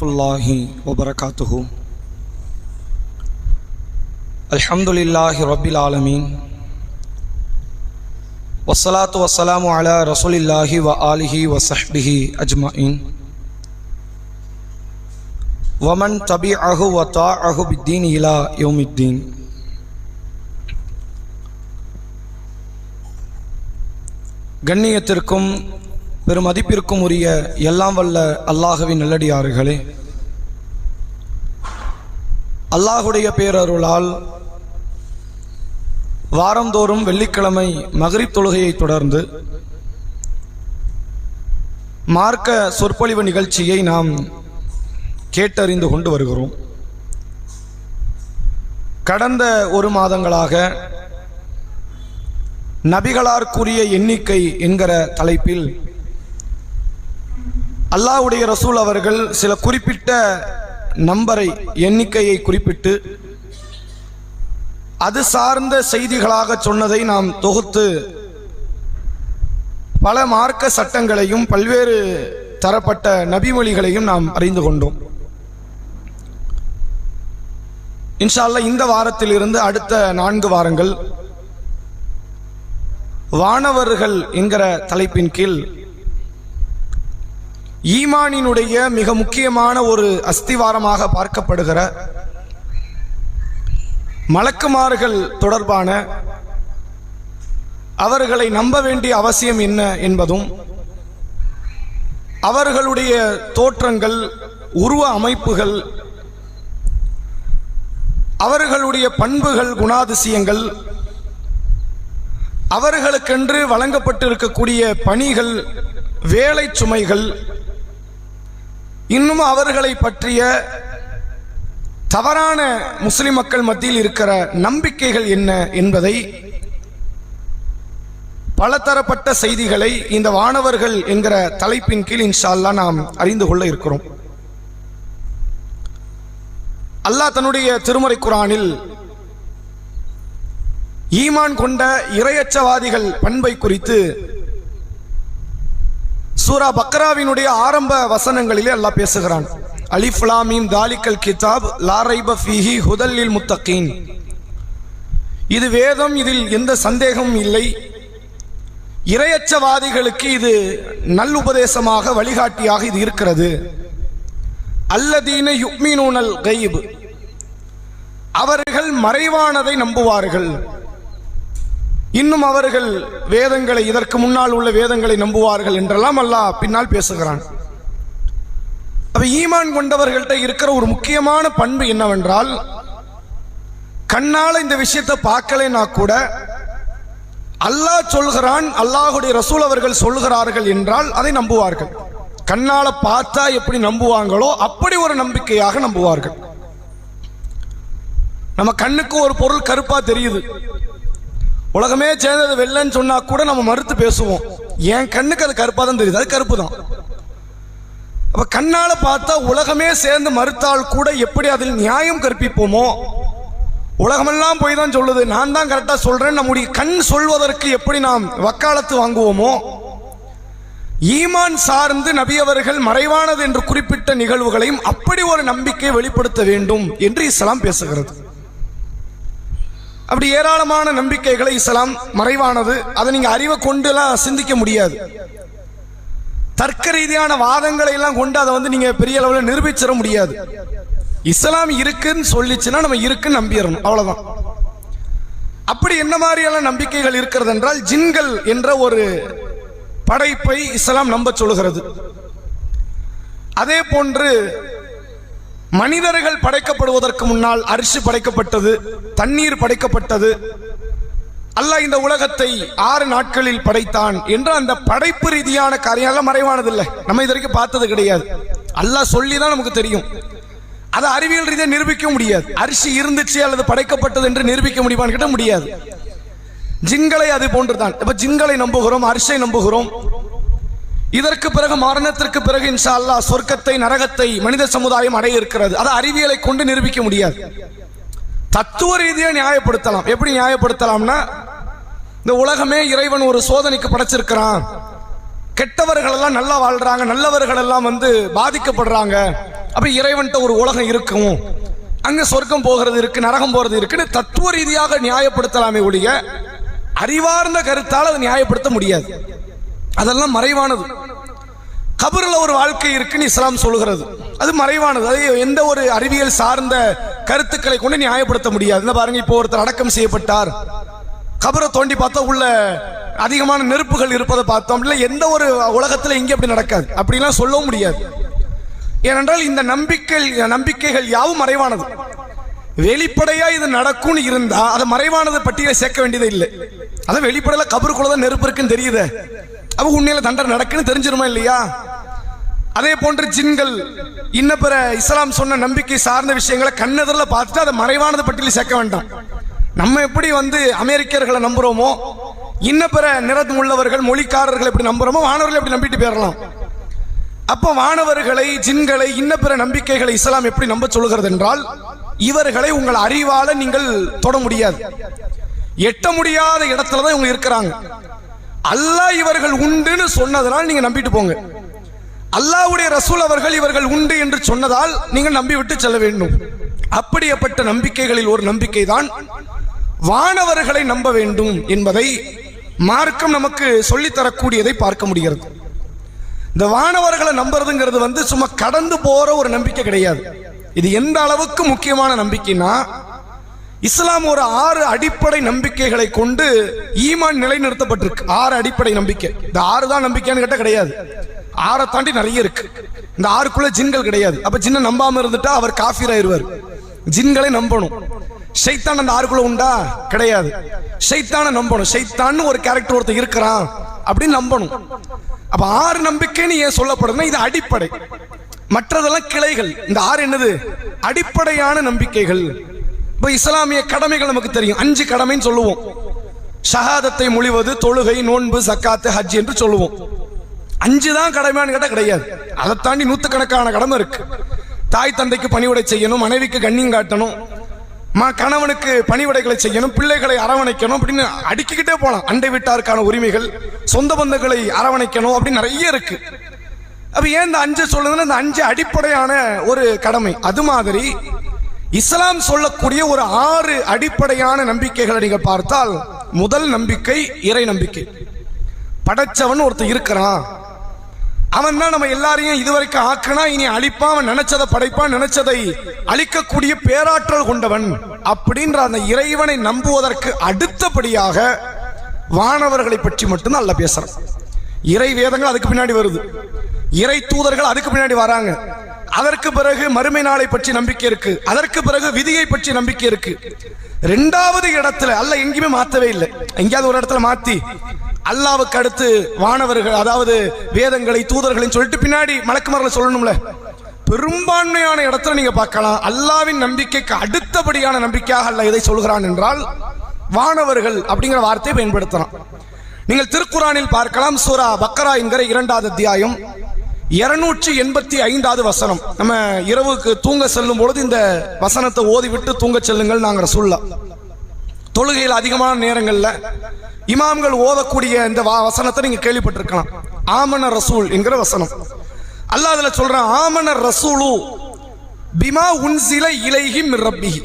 வரஹ்மத்துல்லாஹி வபரகாத்துஹு. அல்ஹம்துலில்லாஹி ரப்பில் ஆலமீன். வஸ்ஸலாத்து வஸ்ஸலாமு அலா ரசூலில்லாஹி வ ஆலிஹி வ ஸஹ்பிஹி அஜ்மஈன். வமன் தபிஅஹு வ தாஅஹு பித்தீன் இலா யௌமித்தீன். கண்ணியத்திற்கும் பெருமதிப்பிற்கும் உரிய எல்லாம் வல்ல அல்லாஹுவின் நல்லடியார்களே, அல்லாஹுடைய பேரருளால் வாரந்தோறும் வெள்ளிக்கிழமை மக்ரிப் தொழுகையை தொடர்ந்து மார்க்க சொற்பொழிவு நிகழ்ச்சியை நாம் கேட்டறிந்து கொண்டு வருகிறோம். கடந்த ஒரு மாதங்களாக நபிகளார்க்குரிய எண்ணிக்கை என்கிற தலைப்பில் அல்லாஹ்வுடைய ரசூல் அவர்கள் சில குறிப்பிட்ட நம்பரை எண்ணிக்கையை குறிப்பிட்டு அது சார்ந்த செய்திகளாக சொன்னதை நாம் தொகுத்து பல மார்க்க சட்டங்களையும் பல்வேறு தரப்பட்ட நபிமொழிகளையும் நாம் அறிந்து கொண்டோம். இன்ஷா அல்லாஹ் இந்த வாரத்திலிருந்து அடுத்த 4 வாரங்கள் வானவர்கள் என்கிற தலைப்பின் கீழ் ஈமானினுடைய மிக முக்கியமான ஒரு அஸ்திவாரமாக பார்க்கப்படுகிற மலக்குமார்கள் தொடர்பான அவர்களை நம்ப வேண்டிய அவசியம் என்ன என்பதும், அவர்களுடைய தோற்றங்கள், உருவ அமைப்புகள், அவர்களுடைய பண்புகள், குணாதிசயங்கள், அவர்களுக்கென்று வழங்கப்பட்டிருக்கக்கூடிய பணிகள், வேலை சுமைகள், இன்னும் அவர்களை பற்றிய தவறான முஸ்லிம் மக்கள் மத்தியில் இருக்கிற நம்பிக்கைகள் என்ன என்பதை பலதரப்பட்ட செய்திகளை இந்த வானவர்கள் என்கிற தலைப்பின் கீழ் இன்ஷா அல்லாஹ் நாம் அறிந்து கொள்ள இருக்கிறோம். அல்லாஹ் தன்னுடைய திருமறை குர்ஆனில் ஈமான் கொண்ட இறையச்சவாதிகள் பண்பை குறித்து சூரா பக்ராவினுடைய ஆரம்ப வசனங்களிலே அல்லாஹ் பேசுகிறான். அலிஃப் லாம் மீம் தாலிகல் கிதாப் லா ரைப ஃபீஹி ஹுதல் லில் முத்தகீன். இது வேதம், இதில் எந்த சந்தேகமும் இல்லை, இறையச்சவாதிகளுக்கு இது நல்லுபதேசமாக வழிகாட்டியாக இது இருக்கிறது. அல்லதீன யுக்மினூனல் கைப், அவர்கள் மறைவானதை நம்புவார்கள். இன்னும் அவர்கள் வேதங்களை, இதற்கு முன்னால் உள்ள வேதங்களை நம்புவார்கள் என்றெல்லாம் அல்லாஹ் பின்னால் பேசுகிறான். அப்ப ஈமான் கொண்டவர்கள்ட்ட இருக்கிற ஒரு முக்கியமான பண்பு என்னவென்றால், கண்ணால இந்த விஷயத்தை பார்க்கலைன்னா கூட அல்லாஹ் சொல்கிறான், அல்லாஹுடைய ரசூல் அவர்கள் சொல்கிறார்கள் என்றால் அதை நம்புவார்கள். கண்ணால பார்த்தா எப்படி நம்புவாங்களோ அப்படி ஒரு நம்பிக்கையாக நம்புவார்கள். நம்ம கண்ணுக்கு ஒரு பொருள் கருப்பா தெரியுது, உலகமே சேர்ந்தது வெள்ளைன்னு சொன்னா கூட நம்ம மறுத்து பேசுவோம். என் கண்ணுக்கு அது கருப்பா தான் தெரியுது, அது கருப்பு தான். அப்ப கண்ணால பார்த்தா உலகமே சேர்ந்து மறுத்தால் கூட எப்படி அதில் நியாயம் கற்பிப்போமோ, உலகமெல்லாம் போய் தான் சொல்லுது, நான் தான் கரெக்டா சொல்றேன், நம்முடைய கண் சொல்வதற்கு எப்படி நாம் வக்காலத்து வாங்குவோமோ, ஈமான் சார்ந்து நபியவர்கள் மறைவானது என்று குறிப்பிட்ட நிகழ்வுகளையும் அப்படி ஒரு நம்பிக்கை வெளிப்படுத்த வேண்டும் என்று இஸ்லாம் பேசுகிறது. அப்படி ஏராளமான நம்பிக்கைகளை இஸ்லாம் மறைவானது, அதை நீங்க அறிவை கொண்டு எல்லாம் சிந்திக்க முடியாது. தர்க்க ரீதியான வாதங்களை எல்லாம் கொண்டு அதை நீங்க பெரிய அளவில் நிரூபிச்சிட முடியாது. இஸ்லாம் இருக்குன்னு சொல்லிச்சுன்னா நம்ம இருக்குன்னு நம்பிடணும், அவ்வளவுதான். அப்படி என்ன மாதிரியான நம்பிக்கைகள் இருக்கிறது என்றால், ஜின்கள் என்ற ஒரு படைப்பை இஸ்லாம் நம்ப சொல்லுகிறது. அதே போன்று மனிதர்கள் படைக்கப்படுவதற்கு முன்னால் அரிசி படைக்கப்பட்டது, தண்ணீர் படைக்கப்பட்டது, அல்லாஹ் இந்த உலகத்தை 6 நாட்களில் படைத்தான் என்ற அந்த படைப்பு ரீதியான காரியம் மறைவானதில்லை, நம்ம இது வரைக்கும் பார்த்தது கிடையாது. அல்லாஹ் சொல்லிதான் நமக்கு தெரியும். அதை அறிவியல் ரீதியாக நிரூபிக்க முடியாது. அரிசி இருந்துச்சு அல்லது படைக்கப்பட்டது என்று நிரூபிக்க முடியுமான்னு கேட்ட முடியாது. ஜின்களை அது போன்றுதான். இப்ப ஜின்களை நம்புகிறோம், அரிசியை நம்புகிறோம். இதற்கு பிறகு, மரணத்திற்கு பிறகு இன்ஷா அல்லாஹ் சொர்க்கத்தை, நரகத்தை மனித சமுதாயம் அடைய இருக்கிறது. அதை அறிவியலை கொண்டு நிரூபிக்க முடியாது. தத்துவ ரீதியாக நியாயப்படுத்தலாம். எப்படி நியாயப்படுத்தலாம்னா, இந்த உலகமே இறைவன் ஒரு சோதனைக்கு படைச்சிருக்கிறான், கெட்டவர்கள் எல்லாம் நல்லா வாழ்றாங்க, நல்லவர்கள் எல்லாம் பாதிக்கப்படுறாங்க, அப்ப இறைவன்ட்ட ஒரு உலகம் இருக்கும், அங்க சொர்க்கம் போகிறது இருக்கு, நரகம் போறது இருக்குன்னு தத்துவ ரீதியாக நியாயப்படுத்தலாமே ஒழிய அறிவார்ந்த கருத்தால் அதை நியாயப்படுத்த முடியாது. அதெல்லாம் மறைவானது. கபர்ல ஒரு வாழ்க்கை இருக்குன்னு இஸ்லாம் சொல்கிறது, அது மறைவானது. அது எந்த ஒரு அறிவியல் சார்ந்த கருத்துக்களை கொண்டு நியாயப்படுத்த முடியாது. பாருங்க, இப்போ ஒருத்தர் அடக்கம் செய்யப்பட்டார், கபரை தோண்டி பார்த்தா உள்ள அதிகமான நெருப்புகள் இருப்பதை பார்த்தோம். இல்லை, எந்த ஒரு உலகத்தில் இங்கே அப்படி நடக்காது, அப்படிலாம் சொல்லவும் முடியாது. ஏனென்றால் இந்த நம்பிக்கைகள் யாவும் மறைவானது. வெளிப்படையா இது நடக்கும் இருந்தா அதை மறைவானது பட்டியலை சேர்க்க வேண்டியது இல்லை. அதை வெளிப்படையில கபருக்குள்ளதான் நெருப்பு இருக்குன்னு தெரியுது, அப்ப உண்மையில தண்டனை நடக்குன்னு தெரிஞ்சிருமா இல்லையா? அதே போன்று ஜின்கள் இன்ன பிற இஸ்லாம் சொன்ன நம்பிக்கை சார்ந்த விஷயங்களை கண்ணெதிரில் பார்த்துட்டு அதை மறைவானது பட்டியலில் சேர்க்க வேண்டாம். நம்ம எப்படி அமெரிக்கர்களை நம்புறோமோ, இன்ன பிற நிறம் உள்ளவர்கள் மொழிக்காரர்கள் எப்படி நம்புறோமோ, வானவர்களை எப்படி நம்பிட்டு போயிடலாம். அப்போ வானவர்களை, ஜின்களை, இன்ன பிற நம்பிக்கைகளை இஸ்லாம் எப்படி நம்ப சொல்லுகிறது என்றால், இவர்களை உங்கள் அறிவால நீங்கள் தொட முடியாது, எட்ட முடியாத இடத்துலதான் இவங்க இருக்கிறாங்க. அல்லாஹ் இவர்கள் உண்டுன்னு சொன்னதனால் நீங்க நம்பிட்டு போங்க. அல்லாஹ்வுடைய ரசூல் அவர்கள் இவர்கள் உண்டு என்று சொன்னதால் நீங்கள் நம்பி விட்டு செல்ல வேண்டும். அப்படிப்பட்ட நம்பிக்கைகளில் ஒரு நம்பிக்கை தான் வானவர்களை நம்ப வேண்டும் என்பதை மார்க்கம் நமக்கு சொல்லித்தரக்கூடியதை பார்க்க முடிகிறது. இந்த வானவர்களை நம்புறதுங்கிறது சும்மா கடந்து போற ஒரு நம்பிக்கை கிடையாது. இது எந்த அளவுக்கு முக்கியமான நம்பிக்கைனா, இஸ்லாம் ஒரு 6 அடிப்படை நம்பிக்கைகளை கொண்டு ஈமான் நிலைநிறுத்தப்பட்டிருக்கு. 6 அடிப்படை நம்பிக்கை. இந்த 6 தான் நம்பிக்கைன்னு கேட்ட கிடையாது, 6 தாண்டி நிறைய இருக்கு. இந்த 6க்குள்ள ஜின்கள் கிடையாது. அப்ப ஜின்னை நம்பாம இருந்துட்டா அவர் காஃபிர் ஆயிருவார். ஜின்களை நம்பணும். ஷைத்தான் அந்த 6க்குள்ள உண்டா? கிடையாது. ஷைத்தானை நம்பணும். ஷைத்தான்னு ஒரு கேரக்டர் ஒருத்தர் இருக்கிறான் அப்படின்னு நம்பணும். அப்ப 6 நம்பிக்கைன்னு ஏன் சொல்லப்படுதுன்னா, இது அடிப்படை, மற்றதெல்லாம் கிளைகள். இந்த 6 என்னது? அடிப்படையான நம்பிக்கைகள். இப்ப இஸ்லாமிய கடமைகள் நமக்கு தெரியும், 5 கடமைன்னு சொல்லுவோம். ஷஹாதத்தை மொழிவது, தொழுகை, நோன்பு, ஜக்காத்து, ஹஜ் என்று சொல்லுவோம். 5 தான் கடமையான்னு கேட்டா கிடையாது. அதை தாண்டி நூற்றுக்கணக்கான கடமை இருக்கு. தாய் தந்தைக்கு பணிவிடை செய்யணும், மனைவிக்கு கண்ணியம் காட்டணும், கணவனுக்கு பணிவிடைகளை செய்யணும், பிள்ளைகளை அரவணைக்கணும் அப்படின்னு அடுக்கிக்கிட்டே போலாம். அண்டை வீட்டாருக்கான உரிமைகள், சொந்த பந்தங்களை அரவணைக்கணும் அப்படின்னு நிறைய இருக்கு. அப்ப ஏன் இந்த 5 சொல்லுதுன்னா, இந்த 5 அடிப்படையான ஒரு கடமை. அது மாதிரி இஸ்லாம் சொல்லக்கூடிய ஒரு 6 அடிப்படையான நம்பிக்கைகளை நீங்கள் பார்த்தால், முதல் நம்பிக்கை இறை நம்பிக்கை. படைச்சவன் ஒருத்தர் இருக்கிறான், அவன் தான் நம்ம எல்லாரையும் இதுவரைக்கும் ஆக்கினா, இனி அழிப்பான், அவன் நினைச்சதை படைப்பான், நினைச்சதை அழிக்கக்கூடிய பேராற்றல் கொண்டவன் அப்படின்ற அந்த இறைவனை நம்புவதற்கு அடுத்தபடியாக வானவர்களை பற்றி மட்டும்தான் அல்லாஹ் பேசுறான். இறை வேதங்கள் அதுக்கு பின்னாடி வருது, இறை தூதர்கள் அதுக்கு பின்னாடி வராங்க. அதற்கு பிறகு மறுமை நாளை பற்றி நம்பிக்கை இருக்கு, அதற்கு பிறகு விதியை பற்றி நம்பிக்கை இருக்கு. 2வது இடத்துல அல்லாஹ் எங்கேயுமே மாத்தவே இல்லை. எங்கேயாவது ஒரு இடத்துல மாத்தி அல்லாவுக்கு அடுத்து வானவர்கள், அதாவது வேதங்களை, தூதர்களையும் சொல்லிட்டு பின்னாடி மலக்குமார்களை சொல்லணும்ல. பெரும்பான்மையான இடத்துல நீங்க பார்க்கலாம், அல்லாவின் நம்பிக்கைக்கு அடுத்தபடியான நம்பிக்கையாக அல்லாஹ் எதை சொல்கிறான் என்றால் வானவர்கள் அப்படிங்கிற வார்த்தையை பயன்படுத்தலாம். நீங்கள் திருக்குரானில் பார்க்கலாம், சூரா பக்கரா என்கிற 2வது அத்தியாயம் 285வது வசனம். நம்ம இரவுக்கு தூங்க செல்லும் பொழுது இந்த வசனத்தை ஓதிவிட்டு தூங்க செல்லுங்கள் நாங்க சொல்லலாம். தொழுகையில் அதிகமான நேரங்கள்ல இமாம்கள் ஓதக்கூடிய இந்த வசனத்தை நீங்க கேள்விப்பட்டிருக்கலாம். ஆமன ரசூல் என்கிற வசனம். அல்லாஹ் அதுல சொல்றான், ஆமன ரசூலு பிமா உன்சில இலைஹி மிர் ரப்பிஹி.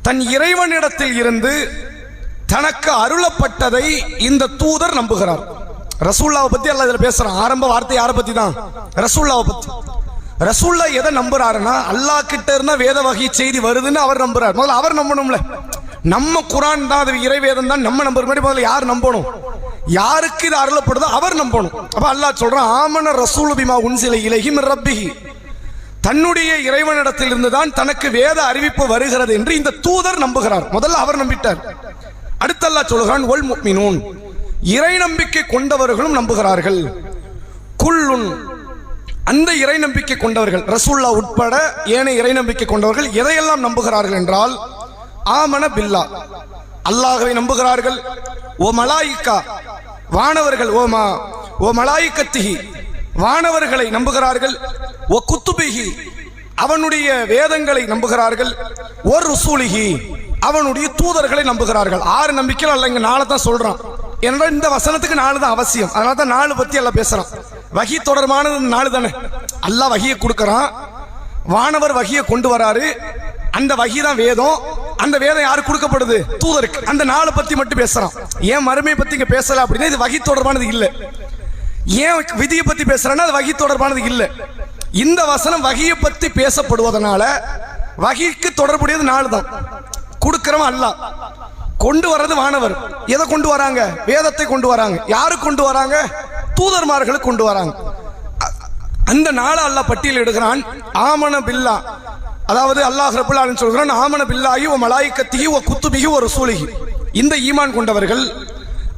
தன் இறைவனிடத்தில் இருந்து தனக்கு அருளப்பட்டதை இந்த தூதர் நம்புகிறார். ரசூல்லாவை பத்தி அல்லாஹ் இதுல பேசுறான். ஆரம்ப வார்த்தை யாரை பத்தி தான்? ரசூல்லாவை பத்தி. ரசூல்லா எதை நம்புறாருன்னா, அல்லாஹ் கிட்ட இருந்தா வேத வகை செய்தி வருதுன்னு அவர் நம்புறார். முதல்ல அவர் நம்பணும்ல. நம்ம குரான் தான், அது இறைவேதம் தான் நம்ம நம்புற மாதிரி முதல்ல யார் நம்பணும்? யாருக்கு இது அருளப்படுதோ அவர் நம்பணும். அப்ப அல்லாஹ் சொல்றான், ஆமன ரசூலு பிமா உன்சில இலைஹி மிர் ரப்பிஹி. தன்னுடைய இறைவனிடத்தில் இருந்துதான் தனக்கு வேத அறிவிப்பு வருகிறது என்று இந்த தூதர் நம்புகிறார். முதல்ல அவர் நம்பிட்டார். அடுத்து அல்லாஹ் சொல்கிறான், வல் முஃமினூன், இறை நம்பிக்கை கொண்டவர்களும் நம்புகிறார்கள். குல்லுன், அந்த இறை நம்பிக்கை கொண்டவர்கள் ரசூல்லா உட்பட ஏனைய இறை நம்பிக்கை கொண்டவர்கள் எதையெல்லாம் நம்புகிறார்கள் என்றால், ஆமன பில்லா, அல்லாஹ்வை நம்புகிறார்கள். ஓ மலாயிக்கா, வானவர்கள், ஓ மலாயிக்கத்திஹி, வானவர்களை நம்புகிறார்கள். ஓ குத்துபிஹி, அவனுடைய வேதங்களை நம்புகிறார்கள். ஓ ருசூலிஹி, அவனுடைய தூதர்களை நம்புகிறார்கள். 6 நம்பிக்கைகள் அல்ல, இங்க 4 தான் சொல்றான். ஏன்னா இந்த வசனத்துக்கு 4 தான் அவசியம். அதனால தான் 4 பத்தி எல்லாம் பேசுறான். வஹி தொடர்பானது 4 தானே. அல்லாஹ் வஹியை கொடுக்கறான், வானவர் வகியை கொண்டு வராரு, அந்த வகி தான் வேதம். அந்த வேதம் யாருக்கு கொடுக்கப்படுது? தூதருக்கு. அந்த நாளை பத்தி மட்டும் பேசுறான். ஏன் மறுமையை பத்தி இங்க பேசல அப்படின்னா இது வகி தொடர்பானது இல்ல. ஏன் விதியை பத்தி பேசுறேன்னா அது வகி தொடர்பானது இல்ல. இந்த வசனம் வகியை பத்தி பேசப்படுவதனால வகிக்கு தொடர்புடையது நாள் தான். கொடுக்கிறவன் அல்லாஹ், கொண்டு வர்றது வானவர். எதை கொண்டு வராங்க? வேதத்தை கொண்டு வராங்க. யாரு கொண்டு வராங்க? தூதர்மார்களுக்கு கொண்டு வராங்க. அந்த நாளை அல்லாஹ் பட்டியல் எடுக்கிறான். ஆமன பில்லா, அதாவது அல்லாஹ் ரப்பல் ஆலமீன் சொல்கிறான், ஆமன பில்லாஹி வ மலாயிகத்திஹி வ குத்துபிஹி வ ரசூலிஹி. இந்த ஈமான் கொண்டவர்கள்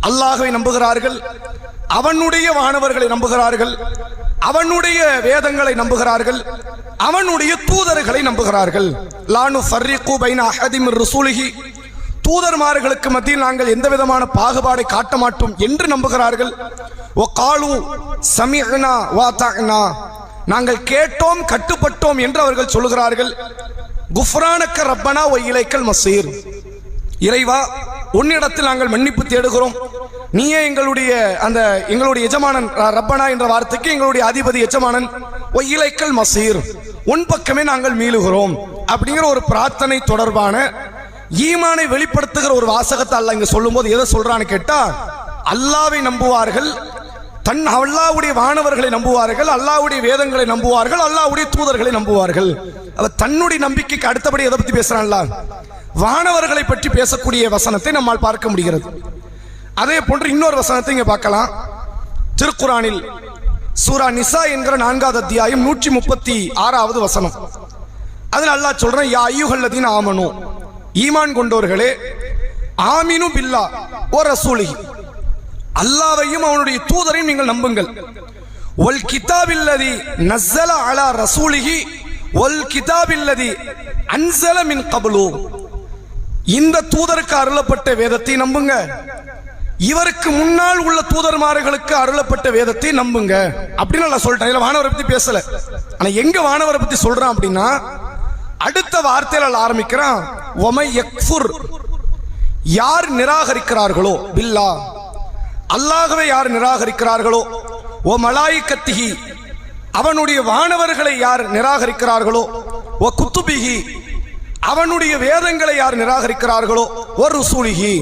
அல்லாஹ்வை நம்புகிறார்கள், அவனுடைய வானவர்களை நம்புகிறார்கள், அவனுடைய வேதங்களை நம்புகிறார்கள், அவனுடைய தூதர்களை நம்புகிறார்கள். லா நுஃபர்ரிகு பைன அஹதி மிர் ரசூலிஹி, தூதர்மார்களுக்கு மத்தியில் நாங்கள் எந்த விதமான பாகுபாடை காட்ட மாட்டோம் என்று நம்புகிறார்கள். வகாலு சமிஅனா வ அத்தஅனா, நாங்கள் கேட்டோம் கட்டுப்பட்டோம் என்று அவர்கள் சொல்லுகிறார்கள். குஃப்ரானக்க ரப்பனா வ இலைக்கல் மஸீர், இறைவா உன்னிடத்தில் நாங்கள் மன்னிப்பு தேடுகிறோம், நீயே எங்களுடைய எஜமானன். ரப்பனா என்ற வார்த்தைக்கு எங்களுடைய அதிபதி எஜமானன். வ இலைக்கல் மஸீர், உன் பக்கமே நாங்கள் மீளுகிறோம் அப்படிங்கிற ஒரு பிரார்த்தனை தொடர்பான ஈமானை வெளிப்படுத்துகிற ஒரு வாசகத்தை அல்லாஹ் இங்க சொல்லும்போது எதை சொல்றான்னு கேட்டா, அல்லாஹ்வை நம்புவார்கள், அல்லாஹ்வுடைய வானவர்களை நம்புவார்கள், அல்லாஹ்வுடைய வேதங்களை நம்புவார்கள், அல்லாஹ்வுடைய தூதர்களை நம்புவார்கள். அவர் தன்னுடைய நம்பிக்கைக்கு அடுத்தபடி எதை பத்தி பேசுறான்ல, வானவர்களை பற்றி பேசக்கூடிய வசனத்தை நம்மால் பார்க்க முடிகிறது. அதே போன்று இன்னொரு வசனத்தை இங்க பார்க்கலாம். திருக்குரானில் சூரா நிசா என்கிற 4வது அத்தியாயம் 136வது வசனம். அதில் அல்லாஹ் சொல்றான், யா அய்யுஹல்லதீன ஆமனு, ஈமான் கொண்டோர்களே, ஆமினு பில்லா வ ரசூலிஹி, அல்லாஹ்வையும் அவனுடைய தூதரையும் நீங்கள் நம்புங்கள். வல் கிதாபில்லதி நஸ்ஸல அலா ரசூலிஹி வல் கிதாபில்லதி அன்ஸல மின் கப்லு, இந்த தூதருக்கு அருளப்பட்ட வேதத்தை நம்புங்க, இவருக்கு முன்னால் உள்ள தூதர்மார்களுக்கு அருளப்பட்ட வேதத்தை நம்புங்க அப்படின்னு நான் சொல்லிட்டேன். இதுல வானவரை பத்தி பேசல. ஆனா எங்க வானவரை பத்தி சொல்றான் அப்படின்னா அடுத்த வார்த்தையில ஆரம்பிக்கிறான், ஒமை யக்ஃபுர், யார் நிராகரிக்கிறார்களோ, பில்லா அல்லாஹ்வை யார் நிராகரிக்கிறார்களோ, ஓ மலாயிகத்திஹி, அவனுடைய வானவர்களை யார் நிராகரிக்கிறார்களோ, ஓ குத்துபிஹி, அவனுடைய வேதங்களை யார் நிராகரிக்கிறார்களோ, ஓ ருசூலிஹி,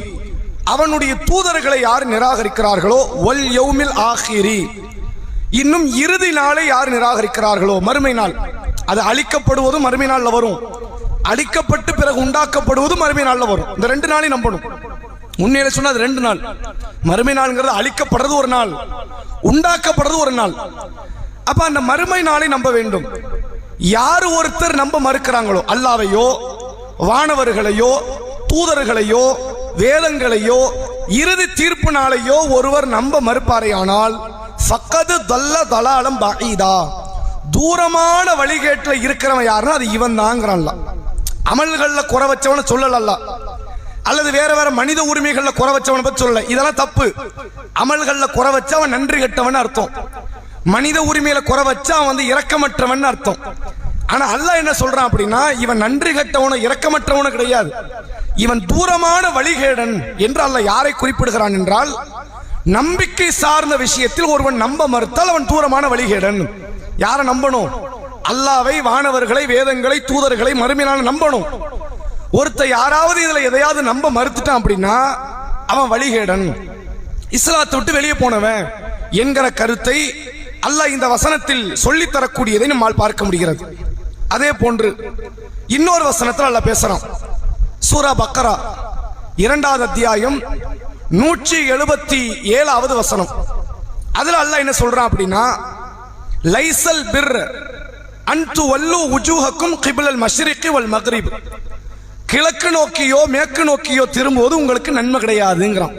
அவனுடைய தூதர்களை யார் நிராகரிக்கிறார்களோ, வல் யௌமில் ஆஹிரி, இன்னும் இறுதி நாளை யார் நிராகரிக்கிறார்களோ, மறுமை நாள். அது அழிக்கப்படுவதும் மறுமை நாள்ல வரும், அழிக்கப்பட்டு பிறகு உண்டாக்கப்படுவதும் மறுமை நாள்ல வரும். இந்த 2 நாளையும் நம்பணும். முன்னே சொன்னா அது 2 நாள். மறுமை நாள்ங்கிறது அழிக்கப்படுறது ஒரு நாள், உண்டாக்கப்படுறது ஒரு நாள். அப்ப அந்த மறுமை நாளை நம்ப வேண்டும். யார் ஒருத்தர் நம்ப மறுக்கிறாங்களோ, அல்லாஹ்வையோ வானவர்களையோ தூதர்களையோ வேதங்களையோ இறுதி தீர்ப்பு நாளையோ ஒருவர் நம்ப மறுப்பாரையானால் ஃபக்கது தல்ல தலாலம் பஈதா, தூரமான வழிகேட்டில் இருக்கிறவன் யாருன்னா அது இவன் தாங்கிறான்ல. அமல்கள்ல குறை வச்சவன சொல்லல, அல்லது வேற வேற மனித உரிமைகள்ல குறை வச்சவனை பத்தி சொல்லல. இதெல்லாம் தப்பு. அமல்கள்ல குறை வச்சா அவன் நன்றி கெட்டவன் அர்த்தம், மனித உரிமையில குறை வச்சா அவன் வந்து இரக்கமற்றவன் அர்த்தம். ஆனா அல்லாஹ் என்ன சொல்றான் அப்படின்னா, இவன் நன்றி கெட்டவனோ இரக்கமற்றவனோ கிடையாது, இவன் தூரமான வழிகேடன் என்று அல்லாஹ் யாரை குறிப்பிடுகிறான் என்றால், நம்பிக்கை சார்ந்த விஷயத்தில் ஒருவன் நம்ப மறுத்தால் அவன் தூரமான வழிகேடன். யாரை நம்பணும்? அல்லாஹ்வை, வானவர்களை, வேதங்களை, தூதர்களை, மறுமையினால நம்பணும். ஒருத்த யாராவது இதுல எதையாவது நம்ப மறுத்துட்டான் அப்படின்னா அவன் வழிகேடன், இஸ்லாத்தை விட்டு வெளியே போனவன் என்கிற கருத்தை அல்லாஹ் இந்த வசனத்தில் சொல்லித் தரக்கூடியதை நம்மால் பார்க்க முடிகிறது. அதே போன்று இன்னொரு வசனத்தில் அல்லாஹ் பேசுறான். சூரா பக்கரா 2வது அத்தியாயம் 177வது வசனம். அதுல அல்லாஹ் என்ன சொல்றான் அப்படின்னா, லைசல் பிர் அன்து வல்லு உஜூஹக்கும் கிப்லல் மஷ்ரிகி வல் மக்ரிப், கிழக்கு நோக்கியோ மேற்கு நோக்கியோ திரும்புவது உங்களுக்கு நன்மை கிடையாதுங்கிறான்.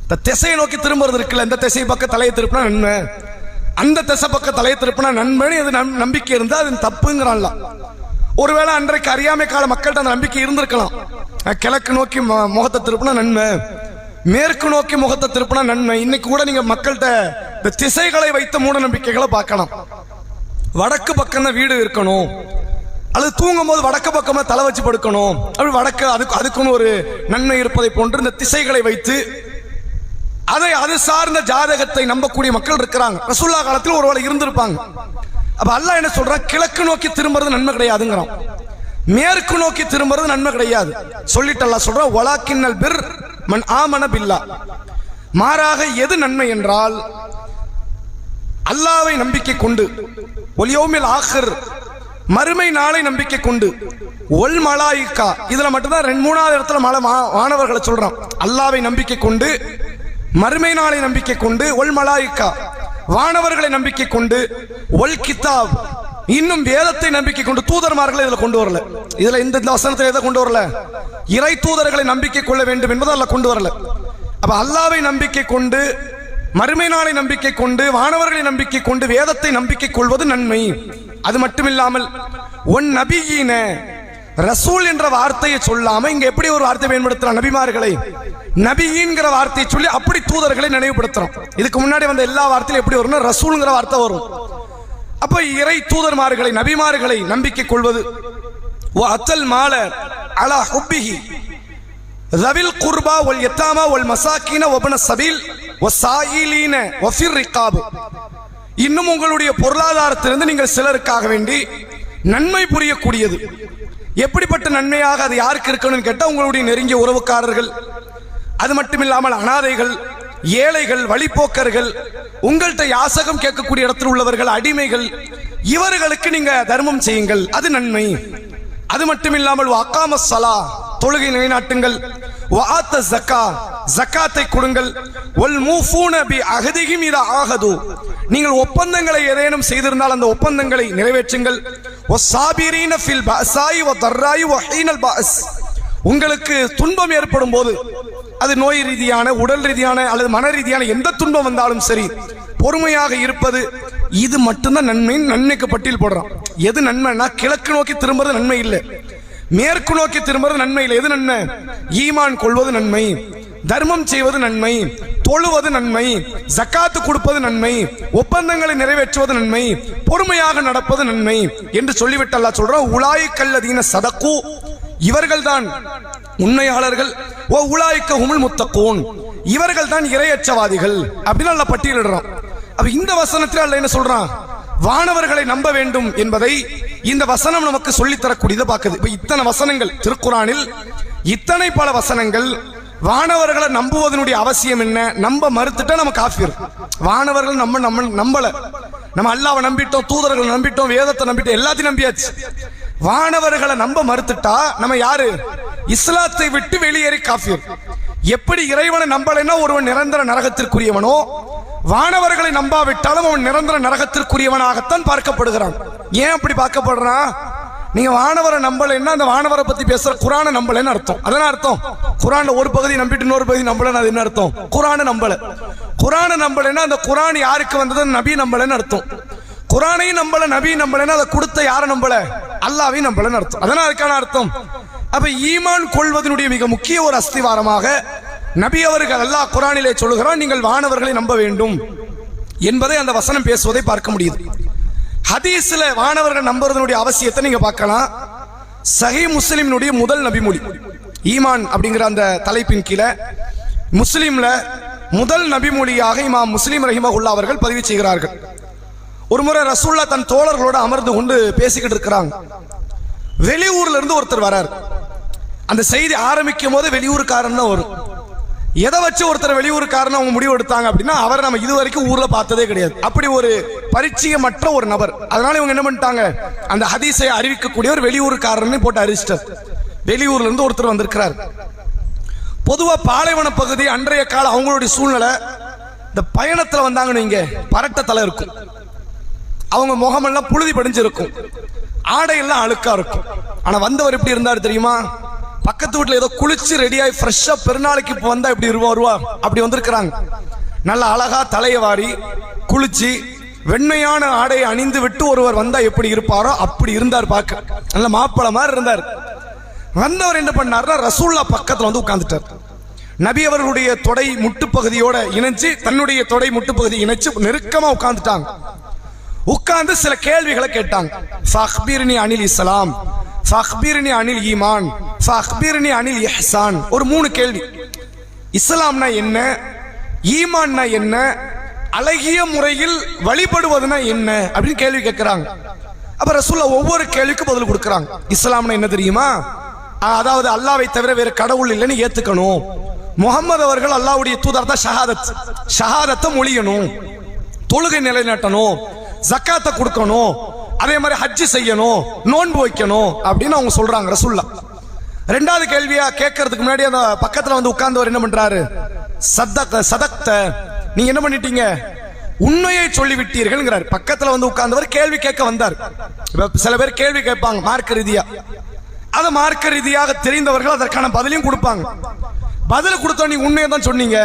இந்த திசையை நோக்கி திரும்புறது இருக்குல்ல, இந்த திசை பக்கம் தலையை திருப்பினா நன்மை, அந்த திசை பக்கம் தலையை திருப்பினா நன்மைன்னு எது நம்பிக்கை இருந்தா அது தப்புங்கிறான்ல. ஒருவேளை அன்றைக்கு அறியாமை கால மக்கள்கிட்ட அந்த நம்பிக்கை இருந்திருக்கலாம். கிழக்கு நோக்கி முகத்தை திருப்பினா நன்மை, மேற்கு நோக்கி முகத்தை திருப்பினா நன்மை. இன்னைக்கு கூட நீங்க மக்கள்கிட்ட இந்த திசைகளை வைத்த மூட நம்பிக்கைகளை பார்க்கலாம். வடக்கு பக்கம் தான் வீடு இருக்கணும், அல்லது தூங்கும் போது வடக்கு பக்கமா தலை வச்சு படுக்கணும், அப்படி வடக்கு அதுக்குன்னு ஒரு நன்மை இருப்பதை போன்று இந்த திசைகளை வைத்து அது சார்ந்த ஜாதகத்தை நம்பக்கூடிய மக்கள் இருக்கிறாங்க. ரசூலுல்லாஹ் காலத்தில் ஒருவேளை இருந்திருப்பாங்க. அப்ப அல்லாஹ் என்ன சொல்றான், கிழக்கு நோக்கி திரும்புறது நன்மை கிடையாதுங்கிறான், மேற்கு நோக்கி திரும்புறது நன்மை கிடையாது சொல்லிட்டு அல்லாஹ் சொல்றான், வலாக்கின்னல் பிர் மன் ஆமன பில்லாஹ். மாறாக எது நன்மை என்றால் அல்லாஹ்வை நம்பிக்கை கொண்டு, ஒல் யௌமில் ஆகிர் மறுமை நாளை நம்பிக்கை கொண்டு, ஒல் மலாயிகா இதுல மட்டும்தான் 2-3வது இடத்துல மாணவர்களை சொல்றான். அல்லாஹ்வை நம்பிக்கை கொண்டு, மறுமை நாளை நம்பிக்கை கொண்டு, ஒல் மலாயிகா வானவர்களை நம்பிக்கை கொண்டு, ஒல் கிதாப் இன்னும் வேதத்தை நம்பிக்கை கொண்டு. தூதர்மார்களை இதுல கொண்டு வரல, இதுல இந்த வசனத்தை எதை கொண்டு வரல, இறை தூதர்களை நம்பிக்கை கொள்ள வேண்டும் என்பதை அல்ல கொண்டு வரல. அப்ப அல்லாஹ்வை நம்பிக்கை கொண்டு, மறுமை நாளை நம்பிக்கை கொண்டு, வானவர்களை நம்பிக்கை கொண்டு, வேதத்தை நம்பிக்கை கொள்வது நன்மை. அது மட்டுமில்லாமல் ஒன் நபியீன ரசூல் என்ற வார்த்தையை சொல்லாம இங்க எப்படி ஒரு வார்த்தை பயன்படுத்துறான், நபிமார்களை நபியின்கிற வார்த்தையை சொல்லி அப்படி தூதர்களை நினைவுபடுத்துறோம். இதுக்கு முன்னாடி வந்த எல்லா வார்த்தையிலும் எப்படி வரும்னா ரசூல்ங்கிற வார்த்தை வரும். அப்ப இறை தூதர்மார்களை நபிமார்களை நம்பிக்கை கொள்வது. அத்தல் மால அலா ஹுப்பிஹி ரவில் குர்பா வல் யதாமா வல் மசாக்கீன வபன சபீல் வஸாயிலீன வஃபிர் ரிகாப். இன்னும் உங்களுடைய பொருளாதாரத்திலிருந்து நீங்கள் சிலருக்காக வேண்டி நன்மை புரியக்கூடியது. எப்படிப்பட்ட நன்மையாக அது யாருக்கு இருக்கணும்னு கேட்டால் உங்களுடைய நெருங்கிய உறவுக்காரர்கள், அது மட்டுமில்லாமல் அனாதைகள், ஏழைகள், வழிபோக்கர்கள், உங்கள்கிட்ட யாசகம் கேட்கக்கூடிய இடத்தில் உள்ளவர்கள், அடிமைகள், இவர்களுக்கு நீங்க தர்மம் செய்யுங்கள், அது நன்மை. அது மட்டுமில்லாமல் அகாம ஸலா தொழுகை நிலைநாட்டுங்கள், வஆத்த ஸக்கா ஜக்காத்தை கொடுங்கள், வல் மூஃபூன பி அஹதிஹிம் இதா ஆஹது நீங்கள் ஒப்பந்தங்களை ஏதேனும் செய்திருந்தால் அந்த ஒப்பந்தங்களை நிறைவேற்றுங்கள், வஸ்ஸாபிரீன ஃபில் பஅஸாயி வதர்ராயி வஹீனல் பஅஸ் உங்களுக்கு துன்பம் ஏற்படும் போது, அது நோய் ரீதியான, உடல் ரீதியான அல்லது மன ரீதியான எந்த துன்பம் வந்தாலும் சரி பொறுமையாக இருப்பது, இது மட்டும்தான் நன்மை. நன்மைக்கு பட்டியல் போடுறான். எது நன்மைனா கிழக்கு நோக்கி திரும்புறது நன்மை இல்லை, மேற்கு நோக்கி திரும்புறது நன்மை இல்லை. எது நன்மை? ஈமான் கொள்வது நன்மை, தர்மம் செய்வது நன்மை, தொழுவது நன்மை, ஜக்காத்து கொடுப்பது நன்மை, ஒப்பந்தங்களை நிறைவேற்றுவது நன்மை, பொறுமையாக நடப்பது நன்மை என்று சொல்லிவிட்டு அல்லாஹ் சொல்றான், உலாயிக்கல்லதீன சதகு இவர்கள் தான் உண்மையாளர்கள், ஓ உலாயிக்க ஹுமுல் முத்தகூன் இவர்கள் தான் இறையச்சவாதிகள் அப்படின்னு அல்லாஹ் பட்டியலிடுறான். அப்ப இந்த வசனத்தில் அல்லாஹ் என்ன சொல்றான், வானவர்களை நம்ப வேண்டும் என்பதை இந்த வசனம் நமக்கு சொல்லித் தரக்கூடியதை பார்க்குது. இப்ப இத்தனை வசனங்கள் திருக்குரானில், இத்தனை பல வசனங்கள் வானவர்களை நம்புவதனுடைய அவசியம் என்ன, நம்ப மறுத்துட்டா நம்ம காஃபிர். வானவர்கள் நம்பல, நம்ம அல்லாஹ்வை நம்பிட்டோம், தூதர்களை நம்பிட்டோம், வேதத்தை நம்பிட்டோம், எல்லாத்தையும் நம்பியாச்சு. வானவர்களை நம்ப மறுத்துட்டா நம்ம யாரு? இஸ்லாத்தை விட்டு வெளியேறி காஃபிர். எப்படி இறைவனை நம்பலைன்னா ஒருவன் நிரந்தர நரகத்திற்குரியவனோ, வானவர்களை நம்பாவிட்டாலும் அவன் நிரந்தர நரகத்திற்குரியவனாகத்தான் பார்க்கப்படுகிறான். ஏன் அப்படி பார்க்கப்படுறான்? நீங்க வானவரை நம்பலைன்னா அந்த வானவரை பத்தி பேசுற குரானை நம்பலைன்னு அர்த்தம். அதான் அர்த்தம். குரான்ல ஒரு பகுதி நம்பிட்டு இன்னொரு பகுதி நம்பலன்னு அது என்ன அர்த்தம்? குரானை நம்பல. குரானை நம்பலைன்னா அந்த குரான் யாருக்கு வந்தது? நபி நம்பலைன்னு அர்த்தம். குரானையும் நம்பல, நபி நம்பலைன்னா அதை கொடுத்த யாரை நம்பல? அல்லாஹ்வையும் நம்பலன்னு அர்த்தம். அதான் அதுக்கான அர்த்தம். அப்ப ஈமான் கொள்வதனுடைய மிக முக்கிய ஒரு அஸ்திவாரமாக நபி அவர்கள் அல்லாஹ் குரானிலே சொல்லுகிறான், நீங்கள் வானவர்களை நம்ப வேண்டும் என்பதை அந்த வசனம் பேசுவதை பார்க்க முடியுது. ஹதீஸ்ல வானவர்கள் நம்புறதனுடைய அவசியத்தை நீங்க பார்க்கலாம். சஹீஹ் முஸ்லிமினுடைய முதல் நபிமொழி ஈமான் அப்படிங்கிற அந்த தலைப்பின் கீழே முஸ்லிம்ல முதல் நபிமொழியாக இமாம் முஸ்லிம் ரஹிமஹுல்லாஹ் அவர்கள் பதிவு செய்கிறார்கள். ஒரு முறை ரசூல்லா தன் தோழர்களோட அமர்ந்து கொண்டு பேசிக்கிட்டு இருக்கிறாங்க. வெளியூர்ல இருந்து ஒருத்தர் வரார். அந்த செய்தி ஆரம்பிக்கும் போது வெளியூருக்காரன் தான் வரும். எதை வச்சு ஒருத்தர் வெளியூருக்காரன் அவங்க முடிவு எடுத்தாங்க அப்படின்னா, அவர் நம்ம இதுவரைக்கும் ஊர்ல பார்த்ததே கிடையாது, அப்படி ஒரு பரிச்சயமற்ற ஒரு நபர். அதனால இவங்க என்ன பண்ணிட்டாங்க, அந்த ஹதீஸை அறிவிக்கக்கூடிய ஒரு வெளியூருக்காரன்னு போட்டு அறிவிச்சிட்டார். வெளியூர்ல இருந்து ஒருத்தர் வந்திருக்கிறார். பொதுவா பாலைவன பகுதி அன்றைய கால அவங்களுடைய சூழ்நிலை, இந்த பயணத்துல வந்தாங்கன்னு இங்க பரட்ட தலை இருக்கும், அவங்க முகமெல்லாம் புழுதி படிஞ்சிருக்கும், ஆடையெல்லாம் அழுக்கா இருக்கும். ஆனா வந்தவர் எப்படி இருந்தாரு தெரியுமா? பக்கத்து வீட்டுல ஏதோ குளிச்சு ரெடியாகி ஃப்ரெஷ்ஷா பெருநாளைக்கு இப்போ வந்தா இப்படி வருவா அப்படி வந்திருக்கிறாங்க. நல்ல அழகா தலையை வாரி குளிச்சு வெண்மையான ஆடையை அணிந்து விட்டு ஒருவர் வந்தா எப்படி இருப்பாரோ அப்படி இருந்தார். பார்க்க நல்ல மாப்பிள மாதிரி இருந்தார். வந்தவர் என்ன பண்ணாருன்னா, ரசூல்லா பக்கத்துல வந்து உட்கார்ந்துட்டார். நபி அவர்களுடைய தொடை முட்டுப்பகுதியோட இணைச்சு, தன்னுடைய தொடை முட்டுப்பகுதி இணைச்சு நெருக்கமா உட்கார்ந்துட்டாங்க. உட்கார்ந்து சில கேள்விகளை கேட்டாங்க. ஃபக்பிர்னி அனில் இஸ்லாம், ஃபக்பிர்னி அனில் ஈமான், ஃபக்பிர்னி அனில் இஹ்சான். ஒரு 3 கேள்வி. இஸ்லாம்னா என்ன, ஈமான்னா என்ன, அழகிய முறையில் வழிபடுவதுனா என்ன அப்படின்னு கேள்வி கேட்கிறாங்க. அப்ப ரசூலுல்லாஹ் ஒவ்வொரு கேள்விக்கும் பதில் கொடுக்கறாங்க. இஸ்லாம்னா என்ன தெரியுமா? அதாவது அல்லாஹ்வை தவிர வேற கடவுள் இல்லைன்னு ஏத்துக்கணும். முகமது அவர்கள் அல்லாஹ்வுடைய தூதர் தான். ஷஹாதத்தை மொழியணும், தொழுகை நிலைநாட்டணும், ஜக்காத்தை கொடுக்கணும், அதே மாதிரி ஹஜ்ஜி செய்யணும், நோன்பு வைக்கணும் அப்படின்னு அவங்க சொல்றாங்க ரசூலுல்லாஹ். ரெண்டாவது கேள்வியா கேட்கறதுக்கு முன்னாடி அந்த பக்கத்துல வந்து உட்கார்ந்தவர் என்ன பண்றாரு? சதக்த, நீங்க என்ன பண்ணிட்டீங்க? உண்மையை சொல்லிவிட்டீர்கள். பக்கத்துல வந்து உட்கார்ந்தவர் கேள்வி கேட்க வந்தார். சில பேர் கேள்வி கேட்பாங்க மார்க்க ரீதியா, அதை மார்க்க ரீதியாக தெரிந்தவர்கள் அதற்கான பதிலையும் கொடுப்பாங்க. பதில் கொடுத்தோம் நீங்க உண்மையை தான் சொன்னீங்க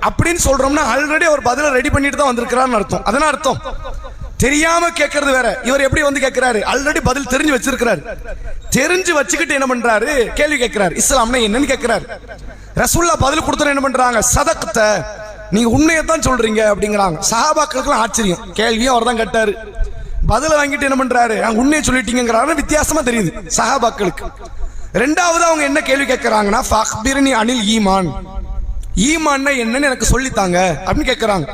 அப்படின்னு சொல்றோம்னா ஆல்ரெடி அவர் பதில ரெடி பண்ணிட்டு தான் வந்திருக்கிறான்னு அர்த்தம். அதனால அர்த்தம் தெரியாம கேட்கறது வேற. இவர் எப்படி வந்து கேட்கிறாரு? ஆல்ரெடி பதில் தெரிஞ்சு வச்சிருக்கிறாரு. தெரிஞ்சு வச்சுக்கிட்டு என்ன பண்றாரு? கேள்வி கேட்கிறாரு. இஸ்லாம்னா என்னன்னு கேட்கிறாரு. ரசூலுல்லாஹ் பதில் கொடுத்தா என்ன பண்றாங்க? சதக்த, நீங்க உண்மையை தான் சொல்றீங்க அப்படிங்கிறாங்க. சஹாபாக்களுக்கு ஆச்சரியம். கேள்வியும் அவர் தான் கேட்டாரு, பதில வாங்கிட்டு என்ன பண்றாரு? உண்மையை சொல்லிட்டீங்கிறாரு. வித்தியாசமா தெரியுது சஹாபாக்களுக்கு. ரெண்டாவது அவங்க என்ன கேள்வி கேட்கிறாங்கன்னா, ஃபக்பிர்னி அனில் ஈமான், ஈமான்னா என்னன்னு எனக்கு சொல்லித்தாங்க அப்படின்னு கேட்கிறாங்க.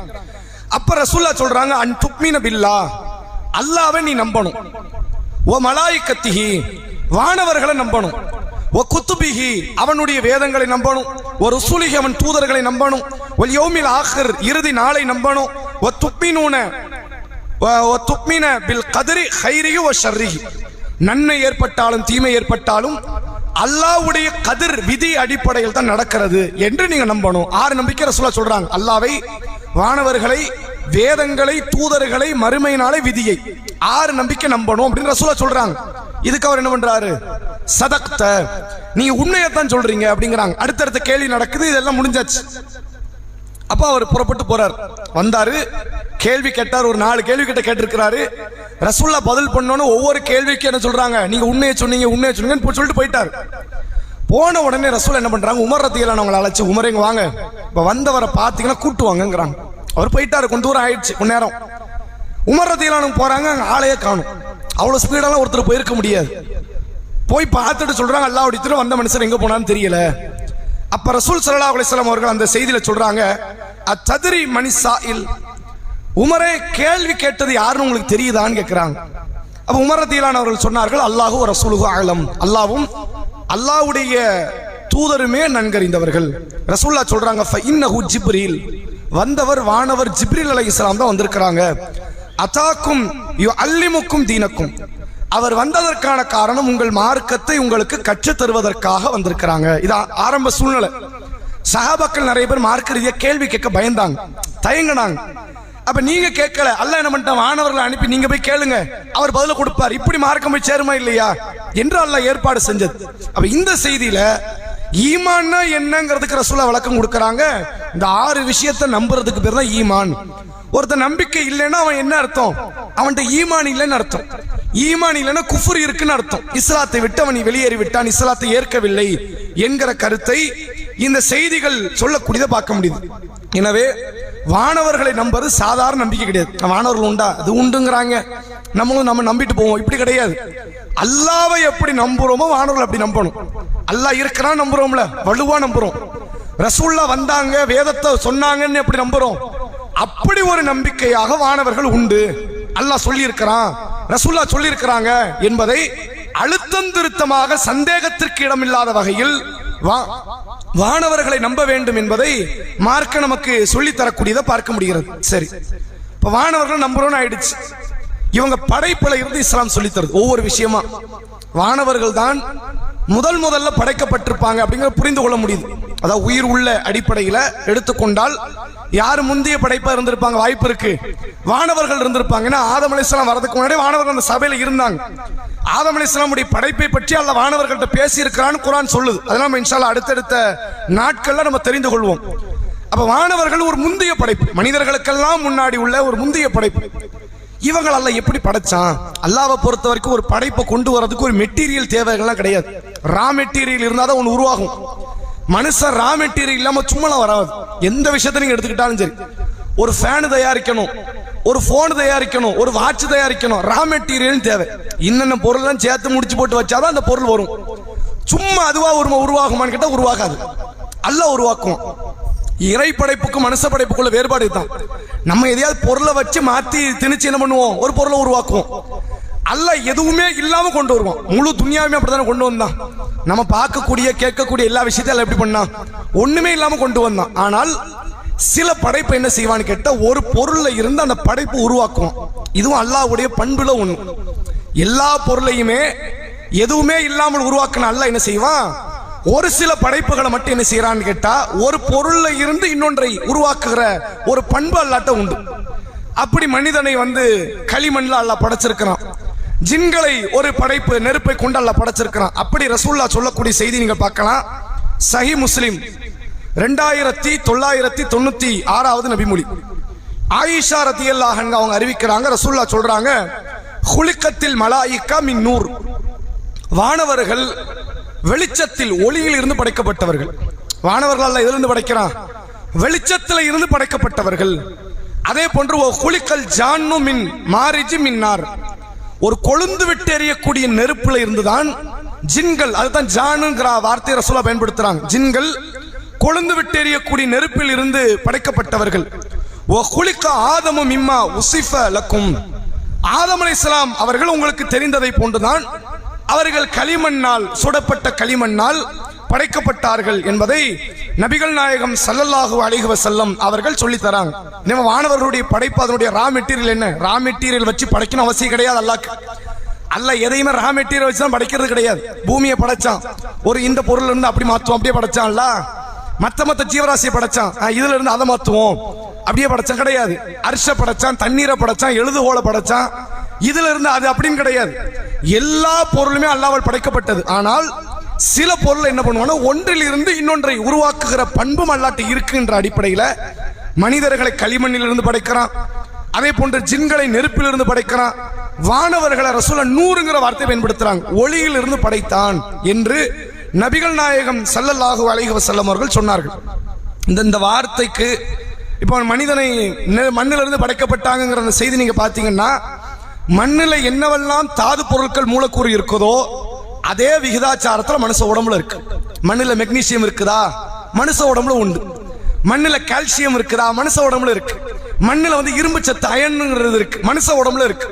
அப்ப ரசூலுல்லாஹ் சொல்றாங்க, அன் துக்மின பில்லாஹ், அல்லாஹ்வை நீ நம்பணும், ஓ மலாயிகத்திஹி, வானவர்களை நம்பணும், ஓ குத்துபிஹி, அவனுடைய வேதங்களை நம்பணும், ஒரு ருசூலிஹி, அவன் தூதர்களை நம்பணும், ஒல் யௌமில் ஆகிர், இறுதி நாளை நம்பணும், ஓ துக்மின பில் கத்ரி கைரிஹி வ ஷர்ரிஹி, நன்மை ஏற்பட்டாலும் தீமை ஏற்பட்டாலும் அல்லாஹ்வுடைய கதிர் விதி அடிப்படையில் தான் நடக்கிறது என்று நீங்க நம்பணும். 6 நம்பிக்கை ரசூலுல்லாஹ் சொல்றாங்க. அல்லாஹ்வை, வானவர்களை, வேதங்களை, தூதர்களை, மறுமை நாளை, விதியை 6 நம்பிக்கை நம்பணும் அப்படின்னு ரசூலுல்லாஹ் சொல்றாங்க. இதுக்கு அவர் என்ன பண்றாரு? சதக்த, நீங்க உண்மையைத்தான் சொல்றீங்க அப்படிங்கிறாங்க. அடுத்தடுத்த கேள்வி நடக்குது, இதெல்லாம் முடிஞ்சாச்சு. அப்ப அவர் புறப்பட்டு போறார். வந்தாரு, கேள்வி கேட்டார். ஒரு 4 கேள்வி கிட்ட கேட்டிருக்கிறாரு. ரசூலுல்லாஹ் பதில் பண்ணோன்னு ஒவ்வொரு கேள்விக்கு என்ன சொல்றாங்க? நீங்க உண்மையை சொன்னீங்க, உண்மையை சொன்னீங்கன்னு சொல்லிட்டு போயிட்டார். போன உடனே ரசூல் என்ன பண்றாங்க? உமர் ரதியல்லாஹு அவங்களை அழைச்சு, உமர் இங்க வாங்க, இப்ப வந்தவரை பாத்தீங்கன்னா கூட்டுவாங்கிறாங்க. அவர் போயிட்டாரு. கொஞ்ச தூரம் ஆயிடுச்சு, கொஞ்ச நேரம். உமர் ரதியல்லாஹு போறாங்க, ஆளையே காணும். அவ்வளவு ஸ்பீடெல்லாம் ஒருத்தர் போயிருக்க முடியாது. போய் பார்த்துட்டு சொல்றாங்க, அல்லாஹ்வுடைய தூதர் வந்த மனுஷன் எங்க போனான்னு தெரியல. அப்ப ரசூல் ஸல்லல்லாஹு அலைஹி வஸல்லம் அவர்கள் அந்த செய்தியில சொல்றாங்க, அத்தத்ரி மனி ஸாயில், உமரே கேள்வி கேட்டது யாருன்னு உங்களுக்கு தெரியுதான்னு கேட்கிறாங்க. அப்ப உமர் ரதியல்லாஹு அவர்கள் சொன்னார்கள், அல்லாஹு ரசூலுஹு அலம், அல்லாஹ்வும் அல்லாஹ்வுடைய தூதருமே நன்கறிந்தவர்கள். ரசூலுல்லாஹ் சொல்றாங்க, ஃபஇன்னஹு ஜிப்ரீல், வந்தவர் வானவர் ஜிப்ரீல் அலைஹிஸ்ஸலாம் தான் வந்திருக்கிறாங்க. அதாக்கும் யுஅல்லிமுக்கும் தீனக்கும், அவர் வந்ததற்கான காரணம் உங்கள் மார்க்கத்தை உங்களுக்கு கற்றுத் தருவதற்காக வந்திருக்கிறாங்க. இது ஆரம்ப சூழ்நிலை. சஹாபாக்கள் நிறைய பேர் மார்க்க ரீதியா கேள்வி கேட்க பயந்தாங்க, தயங்கினாங்க. அப்ப நீங்க கேட்கல, அல்லாஹ் என்ன பண்ணிட்டான்? வானவர்களை அனுப்பி நீங்க போய் கேளுங்க, அவர் பதில கொடுப்பார். இப்படி மார்க்கம் போய் சேருமா இல்லையா என்று அல்லாஹ் ஏற்பாடு செஞ்சது. அப்ப இந்த செய்தியில ஈமான்னா என்னங்கிறதுக்கு ரசூலுல்லாஹ் விளக்கம் கொடுக்கறாங்க. இந்த 6 விஷயத்தை நம்புறதுக்கு பேர் தான் ஈமான். ஒருத்த நம்பிக்கை இல்லைன்னா அவன் என்ன அர்த்தம்? அவன்கிட்ட ஈமான் இல்லைன்னு அர்த்தம். ஈமான் இல்லைன்னா குஃபர் இருக்குன்னு அர்த்தம். இஸ்லாத்தை விட்டு அவன் வெளியேறி விட்டான், இஸ்லாத்தை ஏற்கவில்லை என்கிற கருத்தை இந்த செய்திகள் சொல்லக்கூடியதை பார்க்க முடியுது. எனவே வானவர்களை நம்புறது சாதாரண நம்பிக்கை கிடையாது. வானவர்கள் உண்டா? அது உண்டுங்கிறாங்க, நம்மளும் நம்ம நம்பிட்டு போவோம். இப்படி கிடையாது. அல்லாஹ்வை எப்படி நம்புறோமோ வானவர்கள் அப்படி நம்பணும். அல்லாஹ் இருக்கிறான் நம்புறோம்ல, வலுவா நம்புறோம். ரசூலுல்லாஹ் வந்தாங்க, வேதத்தை சொன்னாங்கன்னு எப்படி நம்புறோம்? அப்படி ஒரு நம்பிக்கையாக வானவர்கள் உண்டு. அல்லாஹ் சொல்லி இருக்கிறான், ரசூலுல்லாஹ் சொல்லி இருக்கிறாங்க என்பதை அழுத்தம் திருத்தமாக சந்தேகத்திற்கு இடமில்லாத வகையில் வானவர்களை நம்ப வேண்டும் என்பதை மார்க்க நமக்கு சொல்லி தரக்கூடியதை பார்க்க முடிகிறது. சரி, இப்ப வானவர்கள் நம்புறோம்னு ஆயிடுச்சு. இவங்க படைப்புல இருந்து இஸ்லாம் சொல்லி தருது ஒவ்வொரு விஷயமா. வானவர்கள் தான் முதல்ல படைக்கப்பட்டிருப்பாங்க அப்படிங்கிற புரிந்து கொள்ள முடியுது. அதாவது உயிர் உள்ள அடிப்படையில எடுத்துக்கொண்டால் யாரு முந்தைய படைப்பா இருந்திருப்பாங்க? வாய்ப்பு இருக்கு, வானவர்கள் இருந்திருப்பாங்க. ஆதம் அலைஹிஸ்ஸலாம் வரதுக்கு முன்னாடி வானவர்கள் அந்த சபையில இருந்தாங்க. ஆதம் அலைஹிஸ்ஸலாமுடைய படைப்பை பற்றி அல்லாஹ் வானவர்கள்ட்ட பேசி இருக்கிறான்னு குர்ஆன் சொல்லுது. அதெல்லாம் நம்ம இன்ஷா அல்லாஹ் அடுத்தடுத்த நாட்கள்ல நம்ம தெரிந்து கொள்வோம். அப்ப வானவர்கள் ஒரு முந்தைய படைப்பு, மனிதர்களுக்கெல்லாம் முன்னாடி உள்ள ஒரு முந்தைய படைப்பு. இவங்க அல்லாஹ் எப்படி படைச்சான்? அல்லாஹ்வை பொறுத்த வரைக்கும் ஒரு படைப்பை கொண்டு வரதுக்கு ஒரு மெட்டீரியல் தேவைகள்லாம் கிடையாது. ரா மெட்டீரியல் இருந்தாதான் ஒன்று உருவாகும். மனுஷன் ரா மெட்டீரியல் இல்லாம சும்மா வராது. எந்த விஷயத்தை நீங்க எடுத்துக்கிட்டாலும் சரி, ஒரு ஃபேன் தயாரிக்கணும், ஒரு போன் தயாரிக்கணும், ஒரு வாட்ச் தயாரிக்கணும், ரா மெட்டீரியல் தேவை. இன்னென்ன பொருள் தான் சேர்த்து முடிச்சு போட்டு வச்சாதான் அந்த பொருள் வரும். சும்மா அதுவா உருவாகுமான்னு கேட்டா உருவாகாது. அல்லாஹ் உருவாக்குவான். இறை படைப்புக்கும் மனுஷ படைப்புக்குள்ள வேறுபாடு தான். நம்ம எதையாவது பொருளை வச்சு மாத்தி திணிச்சு என்ன பண்ணுவோம், ஒரு பொருளை உருவாக்குவோம். அல்லாஹ் எதுவுமே இல்லாம கொண்டு வருவோம். முழு துனியாவுமே அப்படித்தானே கொண்டு வந்தான். நம்ம பார்க்கக்கூடிய கேட்கக்கூடிய எல்லா விஷயத்தையும் எப்படி பண்ணான், ஒண்ணுமே இல்லாம கொண்டு வந்தான். ஆனால் சில படைப்பு என்ன செய்வான்னு கேட்டா, ஒரு பொருள்ல இருந்து அந்த படைப்பு உருவாக்குவோம். இதுவும் அல்லாஹ்வுடைய பண்புல ஒண்ணு. எல்லா பொருளையுமே எதுவுமே இல்லாமல் உருவாக்குன அல்லாஹ் என்ன செய்வான், ஒரு சில படைப்புகளை மட்டும் என்ன செய்யறான்னு கேட்டா, ஒரு பொருள்ல இருந்து இன்னொன்றை உருவாக்குகிற ஒரு பண்பு அல்லாஹ்ட்ட உண்டு. அப்படி மனிதனை களிமண்ல அல்லாஹ் படைச்சிருக்கிறான். ஜின்களை ஒரு படைப்பு நெருப்பை கொண்டு அல்லாஹ் படைச்சிருக்கிறான். அப்படி ரசூலுல்லாஹ் சொல்லக்கூடிய செய்தி நீங்க பார்க்கலாம். சஹீஹ் முஸ்லிம் 2996வது நபிமொழி. ஆயிஷா ரதியல்லாஹு அன்ஹா அவங்க அறிவிக்கிறாங்க, ரசூலுல்லாஹ் சொல்றாங்க, குலிக்கத்தில் மலாயிகா மின் நூர், வானவர்கள் வெளிச்சத்தில் ஒளியில் இருந்து படைக்கப்பட்டவர்கள். வானவர்கள் அல்லாஹ் எதிலிருந்து படைக்கிறான், வெளிச்சத்தில் இருந்து படைக்கப்பட்டவர்கள். அதே போன்று குலிக்கல் ஜான்னு மின் மாரிஜி மின்னார், ஒரு கொழுந்து விட்டு எறியக்கூடிய நெருப்புல இருந்துதான் ஜின்கள், அதுதான் ஜானுங்கிற வார்த்தையை ரசூலுல்லாஹ் பயன்படுத்துறாங்க. ஜின்கள் கொழுந்து விட்டு எறியக்கூடிய நெருப்பில் இருந்து படைக்கப்பட்டவர்கள். ஆதமு மிம்மா உசிஃப லக்கும், ஆதம் அலைஹிஸ்ஸலாம் அவர்கள் உங்களுக்கு தெரிந்ததை போன்றுதான் அவர்கள் களிமண்ணால், சுடப்பட்ட களிமண்ணால் படைக்கப்பட்டார்கள் என்பதை நபிகள் நாயகம் ஸல்லல்லாஹு அலைஹி வஸல்லம் அவர்கள் சொல்லி தராங்க. நம்ம வானவர்களுடைய படைப்பு, அதனுடைய ரா மெட்டீரியல் என்ன, ரா மெட்டீரியல் வச்சு படைக்கணும் அவசியம் கிடையாது. அல்லாஹ் எதையுமே ரா மெட்டீரியல் வச்சு தான் படைக்கிறது கிடையாது. பூமியை படைச்சான், ஒரு இந்த பொருள் இருந்து அப்படி மாத்துவோம், அப்படியே படைச்சான். மத்த ஜீவராசியை படைச்சான், இதுல இருந்து அதை மாத்துவோம், அப்படியே படைச்சான் கிடையாது. அர்ஷ படைச்சான், தண்ணீரை படைச்சான், எழுதுகோலை படைச்சான், இதுல இருந்து அது அப்படின்னு கிடையாது. எல்லா பொருளுமே அல்லாஹ்வால் படைக்கப்பட்டது. ஆனால் சில பொருள் என்ன பண்ணுவாங்க, ஒன்றில் இருந்து இன்னொன்றை உருவாக்குகிற பண்பும் அல்லாஹ்ட்ட இருக்குன்ற அடிப்படையில மனிதர்களை களிமண்ணில் இருந்து படைக்கிறான். அதே போன்று ஜின்களை நெருப்பில் இருந்து படைக்கிறான். வானவர்களை ரசூலுல்லாஹ் நூறுங்கிற வார்த்தை பயன்படுத்துறாங்க, ஒளியில் இருந்து படைத்தான் என்று நபிகள் நாயகம் ஸல்லல்லாஹு அலைஹி வஸல்லம் அவர்கள் சொன்னார்கள். இந்த வார்த்தைக்கு இப்போ மனிதனை மண்ணிலிருந்து படைக்கப்பட்டாங்கிற அந்த செய்தி நீங்க பாத்தீங்கன்னா, மண்ணில் என்னவெல்லாம் தாது பொருட்கள் மூலக்கூறு இருக்குதோ அதே விகிதாச்சாரத்தில் மனுஷ உடம்புல இருக்கு. மண்ணில் மெக்னீசியம் இருக்குதா, மனுஷ உடம்புல உண்டு. மண்ணில் கால்சியம் இருக்குதா, மனுஷ உடம்புல இருக்கு. மண்ணில் இரும்பு சத்து அயன்ங்கிறது இருக்கு, மனுஷ உடம்புல இருக்கு.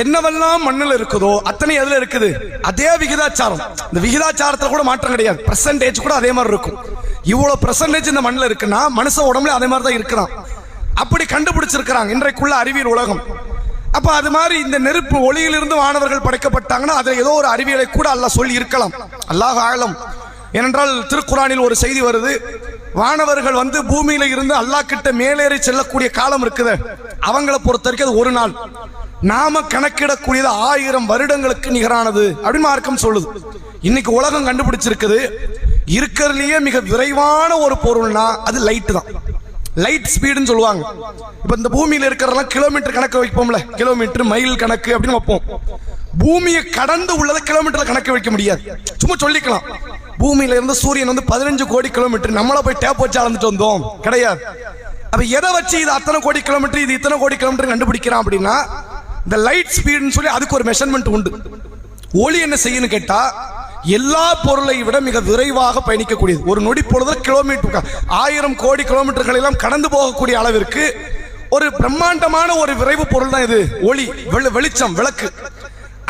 என்னவெல்லாம் மண்ணில் இருக்குதோ அத்தனை எதுல இருக்குது, அதே விகிதாச்சாரம். இந்த விகிதாச்சாரத்தில் கூட மாற்றம் கிடையாது, பெர்சன்டேஜ் கூட அதே மாதிரி இருக்கும். இவ்வளவு பெர்சன்டேஜ் இந்த மண்ணில் இருக்குன்னா மனுஷ உடம்புல அதே மாதிரி தான் இருக்கிறான். அப்படி கண்டுபிடிச்சிருக்கிறாங்க இன்றைக்குள்ள அறிவியல் உலகம். அப்ப அது மாதிரி இந்த நெருப்பு ஒளியிலிருந்து வானவர்கள் படைக்கப்பட்டாங்கன்னா அதை ஏதோ ஒரு அறிவியலை கூட அல்லாஹ் சொல்லி இருக்கலாம், அல்லாஹ் ஆலம். ஏனென்றால் திருக்குரானில் ஒரு செய்தி வருது, வானவர்கள் பூமியில இருந்து அல்லாஹ் கிட்ட மேலேறி செல்லக்கூடிய காலம் இருக்குது, அவங்களை பொறுத்த வரைக்கும் அது ஒரு நாள், நாம கணக்கிடக்கூடியது 1000 வருடங்களுக்கு நிகரானது அப்படின்னு மார்க்கம் சொல்லுது. இன்னைக்கு உலகம் கண்டுபிடிச்சிருக்குது, இருக்கிறதுலயே மிக விரைவான ஒரு பொருள்னா அது லைட் தான். லைட் ஸ்பீடுன்னு சொல்லுவாங்க. இப்ப இந்த பூமியில இருக்கிறதெல்லாம் கிலோமீட்டர் கணக்கு வைப்போம்ல, கிலோமீட்டர் மைல் கணக்கு அப்படின்னு வைப்போம். பூமியை கடந்து உள்ளதை கிலோமீட்டர்ல கணக்கு வைக்க முடியாது, சும்மா சொல்லிக்கலாம். பூமியில இருந்து சூரியன் 15 கோடி கிலோமீட்டர், நம்மள போய் டேப் வச்சு அளந்துட்டு வந்தோம் கிடையாது. அப்ப எதை வச்சு இது அத்தனை கோடி கிலோமீட்டர், இது இத்தனை கோடி கிலோமீட்டர் கண்டுபிடிக்கிறான் அப்படின்னா, இந்த லைட் ஸ்பீடுன்னு சொல்லி அதுக்கு ஒரு மெஷர்மெண்ட் உண்டு. ஒளி என்ன செய்யணும் கேட்டா, எல்லா பொருளை விட மிக விரைவாக பயணிக்கக்கூடியது. ஒரு நொடி பொழுது கிலோமீட்டர் 1000 கோடி கிலோமீட்டர்கள் எல்லாம் கடந்து போகக்கூடிய அளவிற்கு ஒரு பிரம்மாண்டமான ஒரு விரைவு பொருள் தான் இது ஒளி, வெளிச்சம், விளக்கு.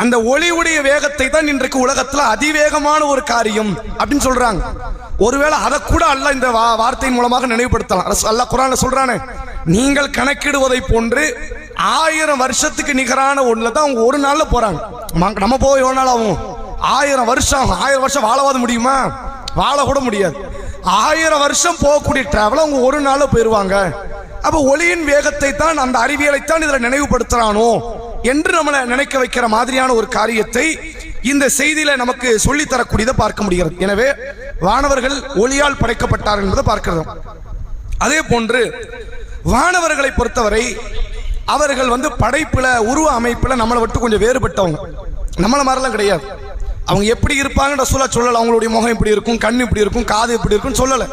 அந்த ஒளியுடைய வேகத்தை தான் இன்றைக்கு உலகத்துல அதிவேகமான ஒரு காரியம் அப்படின்னு சொல்றாங்க. ஒருவேளை அதை கூட அல்லாஹ் இந்த வார்த்தையின் மூலமாக நினைவுபடுத்தலாம். அல்லாஹ் குர்ஆன்ல சொல்றானே, நீங்கள் கணக்கிடுவதை போன்று 1000 வருஷத்துக்கு நிகரான ஒண்ணுல தான் அவங்க ஒரு நாள்ல போறாங்க. நம்ம போய் எவ்வளவு நாள் ஆகும், 1000 வருஷம் வாழவாது முடியுமா, வாழ கூட முடியாது. 1000 வருஷம் போகக்கூடிய டிராவல் அவங்க ஒரு நாள்ல போயிருவாங்க. அப்ப ஒளியின் வேகத்தை தான், அந்த அறிவியலை தான் இதுல நினைவுபடுத்துறானோ என்று நம்மளை நினைக்க வைக்கிற மாதிரியான ஒரு காரியத்தை இந்த செய்தியில நமக்கு சொல்லி தரக்கூடியதை பார்க்க முடிகிறது. எனவே வானவர்கள் ஒளியால் படைக்கப்பட்டார்கள் என்பதை பார்க்கிறோம். அதே போன்று வானவர்களை பொறுத்தவரை அவர்கள் படைப்புல, உருவ அமைப்புல நம்மளை விட்டு கொஞ்சம் வேறுபட்டவங்க. நம்மள மாதிரிலாம் கிடையாது. அவங்க எப்படி இருப்பாங்கன்ற சொல்லல, அவங்களுடைய முகம் இப்படி இருக்கும், கண் இப்படி இருக்கும், காது இப்படி இருக்கும் சொல்லல,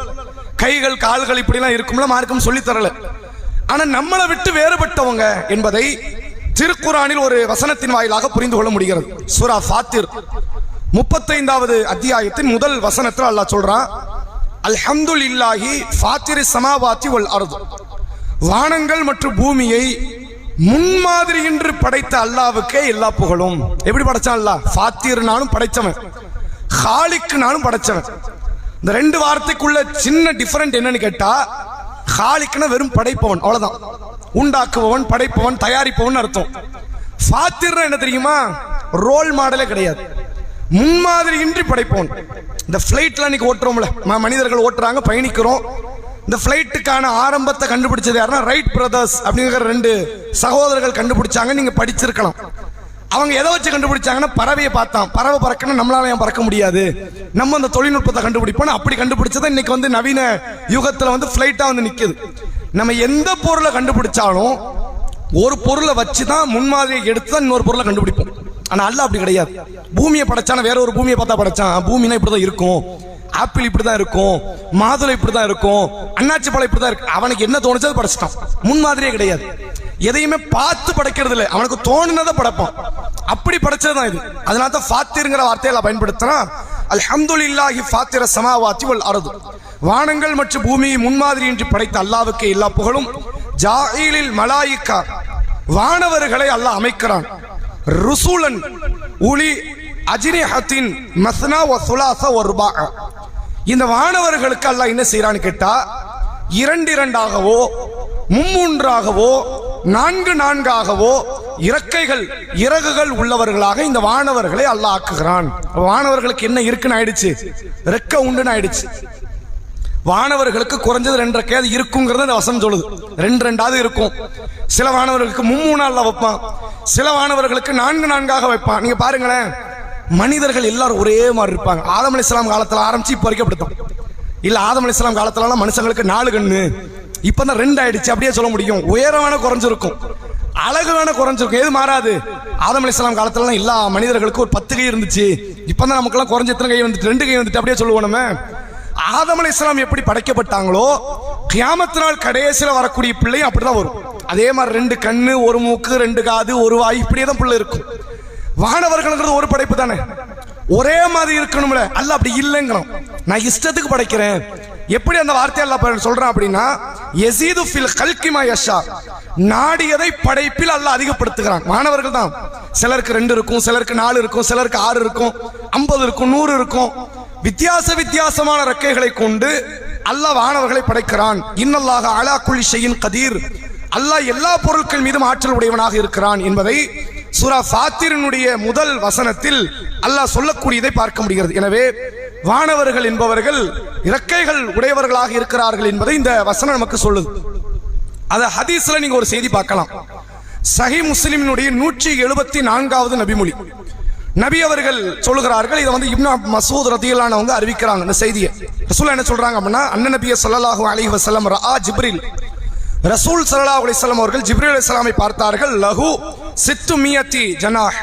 கைகள் கால்கள் இப்படிலாம் இருக்கும்ல மார்க்கம் சொல்லி தரல. ஆனா நம்மளை விட்டு வேறுபட்டவங்க என்பதை திருக்குரானில் ஒரு வசனத்தின் வாயிலாக புரிந்து கொள்ள முடிகிறது. சூரா ஃபாத்திர் 35வது அத்தியாயத்தின் முதல் வசனத்தில் அல்லாஹ் சொல்றான், அல்ஹம்துலில்லாஹி ஃபாத்திரி ஸமாவாத்தி வல் அர்த், வானங்கள் மற்றும் பூமியை முன்மாதிரியின்றி படைத்த அல்லாஹ்வுக்கே எல்லா புகழும். எப்படி படைச்சான் அல்லாஹ்? ஃபாத்திர்னாலும் படைச்சவன், காலிக்னாலும் படைச்சவன். இந்த ரெண்டு வார்த்தைக்குள்ள சின்ன டிஃபரெண்ட் என்னன்னு கேட்டா, காலிக்னா வெறும் படைப்பவன், அவ்வளவுதான். உண்டாக்குபவன், படைப்பவன், தயாரிப்பவன் அர்த்தம். ஃபாத்திர் என்ன தெரியுமா? ரோல் மாடலே கிடையாது, முன்மாதிரியின்றி படைப்பவன். இந்த பிளைட்ல இன்னைக்கு ஓட்டுறோம்ல, மனிதர்கள் ஓட்டுறாங்க, பயணிக்கிறோம். இந்த பிளைட்டுக்கான ஆரம்பத்தை கண்டுபிடிச்சது யாருன்னா ரைட் பிரதர்ஸ் அப்படிங்கிற ரெண்டு சகோதரர்கள் கண்டுபிடிச்சாங்க. நீங்க படிச்சிருக்கலாம். அவங்க எதை வச்சு கண்டுபிடிச்சாங்கன்னா, பறவையை பார்த்தான், பறவை பறக்கணும், நம்மளால ஏன் பறக்க முடியாது, நம்ம அந்த தொழில்நுட்பத்தை கண்டுபிடிப்போம். அப்படி கண்டுபிடிச்சதை இன்னைக்கு வந்து நவீன யுகத்துல வந்து பிளைட்டா வந்து நிக்குது. நம்ம எந்த பொருளை கண்டுபிடிச்சாலும் ஒரு பொருளை வச்சுதான் முன்மாதிரியை எடுத்து தான் இன்னொரு பொருளை கண்டுபிடிப்போம். ஆனா அல்லாஹ் அப்படி கிடையாது. பூமியை படைச்சான வேற ஒரு பூமியை பார்த்தா படைச்சான். பூமினா இப்படிதான் இருக்கும், ஆப்பிள் இப்படிதான் இருக்கும், மாதுளை இப்படிதான் இருக்கும், அண்ணாச்சி பழம் இப்படிதான் இருக்கு. அவனுக்கு என்ன தோணுச்சோ அது படைச்சிட்டான். முன்மாதிரியே கிடையாது. எதையுமே பார்த்து படைக்கிறது இல்லை, அவனுக்கு தோணுனதை படைப்பான். அப்படி படைச்சதுதான் இது. அதனால தான் ஃபாத்திர்ங்கிற வார்த்தையை பயன்படுத்தினா, அல்ஹம்துலில்லாஹி ஃபாத்திர ஸமாவாத்தி வல் அர்த், வானங்கள் மற்றும் பூமியை முன்மாதிரியின்றி படைத்த அல்லாஹ்வுக்கு எல்லா புகழும். ஜாயிலில் மலாயிகா, வானவர்களை அல்லாஹ் அமைக்கிறான். ருசூலன் உலி அஜ்னிஹத்தின் மஸ்னா வ சுலாஸ வ ருபா, இந்த வானவர்களுக்கு அல்லாஹ் என்ன செய்யறான்னு கேட்டா, இரண்டு இரண்டாகவோ மும்மூன்றாகவோ நான்கு நான்காகவோ இறக்கைகள் இறகுகள் உள்ளவர்களாக இந்த வானவர்களை அல்லாஹ் ஆக்குகிறான். வானவர்களுக்கு என்ன இருக்குன்னு ஆயிடுச்சு, ரெக்க உண்டுன்னு ஆயிடுச்சு. வானவர்களுக்கு குறைஞ்சது 2 ரெக்கையாவது இருக்குங்கிறது அந்த வசனம் சொல்லுது. 2 இருக்கும். சில வானவர்களுக்கு மும்மூணால வைப்பான், சில வானவர்களுக்கு 4 வைப்பான். நீங்க பாருங்களேன், மனிதர்கள் எல்லாரும் ஒரே மாதிரி இருப்பாங்க. ஆதம் அலைஹிஸ்ஸலாம் காலத்துல ஆரம்பிச்சு இப்ப வரைக்கும் அப்படித்தான். இல்ல ஆதம் அலைஹிஸ்ஸலாம் காலத்துல மனுஷங்களுக்கு 4 கண்ணு, இப்பதான் 2 ஆயிடுச்சு அப்படியே சொல்ல முடியும். உயரமான குறைஞ்சிருக்கும், அழகு வேணா குறைஞ்சிருக்கும், எது மாறாது. ஆதம் அலைஹிஸ்ஸலாம் காலத்துல எல்லா மனிதர்களுக்கு ஒரு 10 கை இருந்துச்சு, இப்பதான் நமக்கு எல்லாம் குறைஞ்ச எத்தனை கை வந்துட்டு, 2 கை வந்துட்டு அப்படியே சொல்லுவோம். நம்ம ஆதம் அலைஹிஸ்ஸலாம் எப்படி படைக்கப்பட்டாங்களோ, கியாமத் நாள் கடைசியில வரக்கூடிய பிள்ளை அப்படிதான் வரும். அதே மாதிரி 2 கண்ணு, 1 மூக்கு, 2 காது, 1 வாய், இப்படியே தான் பிள்ளை இருக்கும். வானவர்கள்ங்கிறது ஒரு படைப்பு தானே, ஒரே மாதிரி இருக்கணும்ல. அல்லாஹ் அப்படி இல்லைங்கிறோம். நான் இஷ்டத்துக்கு படைக்கிறேன். எப்படி அந்த வார்த்தை அல்லாஹ் சொல்றான் அப்படின்னா, யஸீது ஃபில் கல்கி மா யஷா, நாடியதை படைப்பில் அல்லாஹ் அதிகப்படுத்துகிறான். மாணவர்கள் தான், சிலருக்கு 2 இருக்கும், சிலருக்கு 4 இருக்கும், சிலருக்கு 6 இருக்கும், 50 இருக்கும், 100 இருக்கும். வித்தியாசமான ரெக்கைகளை கொண்டு அல்லாஹ் வானவர்களை படைக்கிறான். இன்னல்லாஹ அலா குல்லி ஷைஇன் கதீர், அல்லாஹ் எல்லா பொருட்கள் மீதும் ஆற்றல் உடையவனாக இருக்கிறான் என்பதை சூரா ஃபாத்திரினுடைய முதல் வசனத்தில் அல்லாஹ் சொல்லக்கூடியதை பார்க்க முடிகிறது. எனவே வானவர்கள் என்பவர்கள் இறக்கைகள் உடையவர்களாக இருக்கிறார்கள் என்பதை இந்த வசனம் நமக்கு சொல்லுது. அத ஹதீஸ்ல நீங்க ஒரு செய்தி பார்க்கலாம். சஹீஹ் முஸ்லிமினுடைய 174வது நபிமொழி. நபி அவர்கள் சொல்லுகிறார்கள், இதை வந்து இப்னு மஸ்ஊத் ரலியல்லாஹு அன்ஹு அறிவிக்கிறாங்க. இந்த செய்தியை ரசூல் என்ன சொல்றாங்க அப்படின்னா, அன்ன நபிய ஸல்லல்லாஹு அலைஹி வஸல்லம் ரஆ ஜிப்ரீல், ரசூல் ஸல்லல்லாஹு அலைஹி வஸல்லம் அவர்கள் ஜிப்ரீல் அலைஹிஸ்ஸலாமை பார்த்தார்கள். லஹு 600 ஜனாஹ்,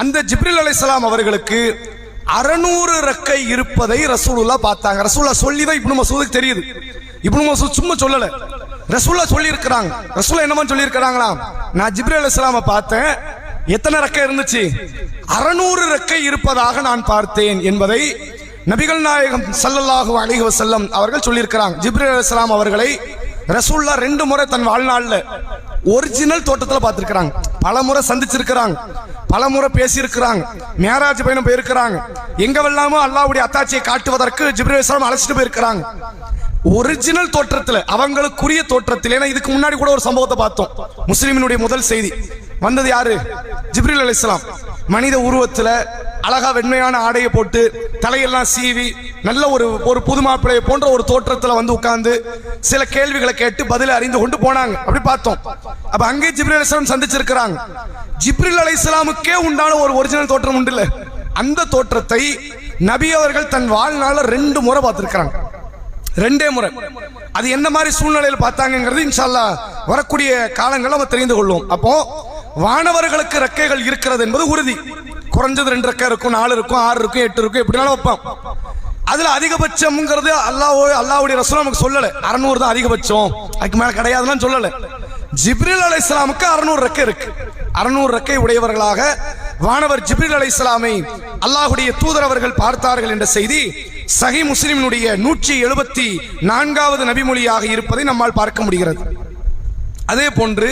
அந்த ஜிப்ரீல் அலைஹிஸ்ஸலாம் அவர்களுக்கு 600 ரெக்கை இருப்பதை ரசூலுல்லாஹ் பார்த்தாங்க. ரசூலுல்லாஹ் சொல்லி தான் இப்னு மஸ்ஊதுக்கு தெரியுது. இப்னு மஸ்ஊத் சும்மா சொல்லல, ரசூலுல்லாஹ் சொல்லி இருக்கிறாங்க. ரசூலுல்லாஹ் என்னமா சொல்லி இருக்கிறாங்களா, நான் ஜிப்ரீல் அலைஹிஸ்ஸலாமை பார்த்தேன், எத்தனை ரெக்கை இருந்துச்சு, 600 ரெக்கை இருப்பதாக நான் பார்த்தேன் என்பதை நபிகள் நாயகம் ஸல்லல்லாஹு அலைஹி வஸல்லம் அவர்கள் சொல்லியிருக்கிறாங்க. ஜிப்ரீல் அலைஹிஸ்ஸலாம் அவர்களை ரசூலுல்லாஹ் 2 முறை தன் வாழ்நாள்ல ஒரிஜினல் தோட்டத்துல பார்த்திருக்கிறாங்க. பல முறை சந்திச்சிருக்கிறாங்க, பல முறை பேசியிருக்கிறாங்க, மேராஜ் பயணம் போயிருக்கிறாங்க. எங்கவெல்லாமோ அல்லாஹ்வுடைய அத்தாட்சியை காட்டுவதற்கு ஜிப்ரீல் அலைஹிஸ்ஸலாம் அழைச்சிட்டு போயிருக்கிறாங்க. ஒரிஜினல் தோற்றத்துல, அவங்களுக்குரிய தோற்றத்தில். ஏன்னா இதுக்கு முன்னாடி கூட ஒரு சம்பவத்தை பார்த்தோம். முஸ்லிமினுடைய முதல் செய்தி வந்தது யாரு, ஜிப்ரீல் அலைஹிஸ்ஸலாம். மனித உருவத்துல அழகா வெண்மையான ஆடையை போட்டு தலையெல்லாம் சீவி நல்ல ஒரு புது மாப்பிள்ளையை போன்ற ஒரு தோற்றத்துல வந்து உட்கார்ந்து சில கேள்விகளை கேட்டு பதிலை அறிந்து கொண்டு போனாங்க. அப்படி பார்த்தோம். அப்ப அங்கே ஜிப்ரீல் அலைஹிஸ்ஸலாம் சந்திச்சிருக்கிறாங்க. ஜிப்ரீல் அலைஹிஸ்ஸலாமுக்கே உண்டான ஒரு ஒரிஜினல் தோற்றம் உண்டு இல்ல, அந்த தோற்றத்தை நபி அவர்கள் தன் வாழ்நாள 2 முறை பார்த்திருக்கிறாங்க. 2 முறை. அது என்ன மாதிரி சூழ்நிலையில் பார்த்தாங்கிறது இன்ஷா அல்லாஹ் வரக்கூடிய காலங்கள் நம்ம தெரிந்து கொள்வோம். அப்போ வானவர்களுக்கு ரெக்கைகள் இருக்கிறது என்பது உறுதி. குறைஞ்சது 2 ரெக்கை இருக்கும், 4 இருக்கும், 6 இருக்கும், 8 இருக்கும், எப்படினாலும் வைப்பான். அதுல அதிகபட்சம்ங்கிறது அல்லாஹ்வுடைய ரசூல் நமக்கு சொல்லல. 600 தான் அதிகபட்சம், அதுக்கு மேல கிடையாதுன்னு சொல்லல. ஜிப்ரீல் அலைஹிஸ்ஸலாமுக்கு 600 ரெக்கை இருக்கு. 600 ரெக்கை உடையவர்களாக வானவர் ஜிப்ரீல் அலைஹிஸ்ஸலாமை அல்லாஹ்வுடைய தூதர் அவர்கள் பார்த்தார்கள் என்ற செய்தி சஹி முஸ்லிமினுடைய 174வது நபிமொழியாக இருப்பதை நம்மால் பார்க்க முடிகிறது. அதே போன்று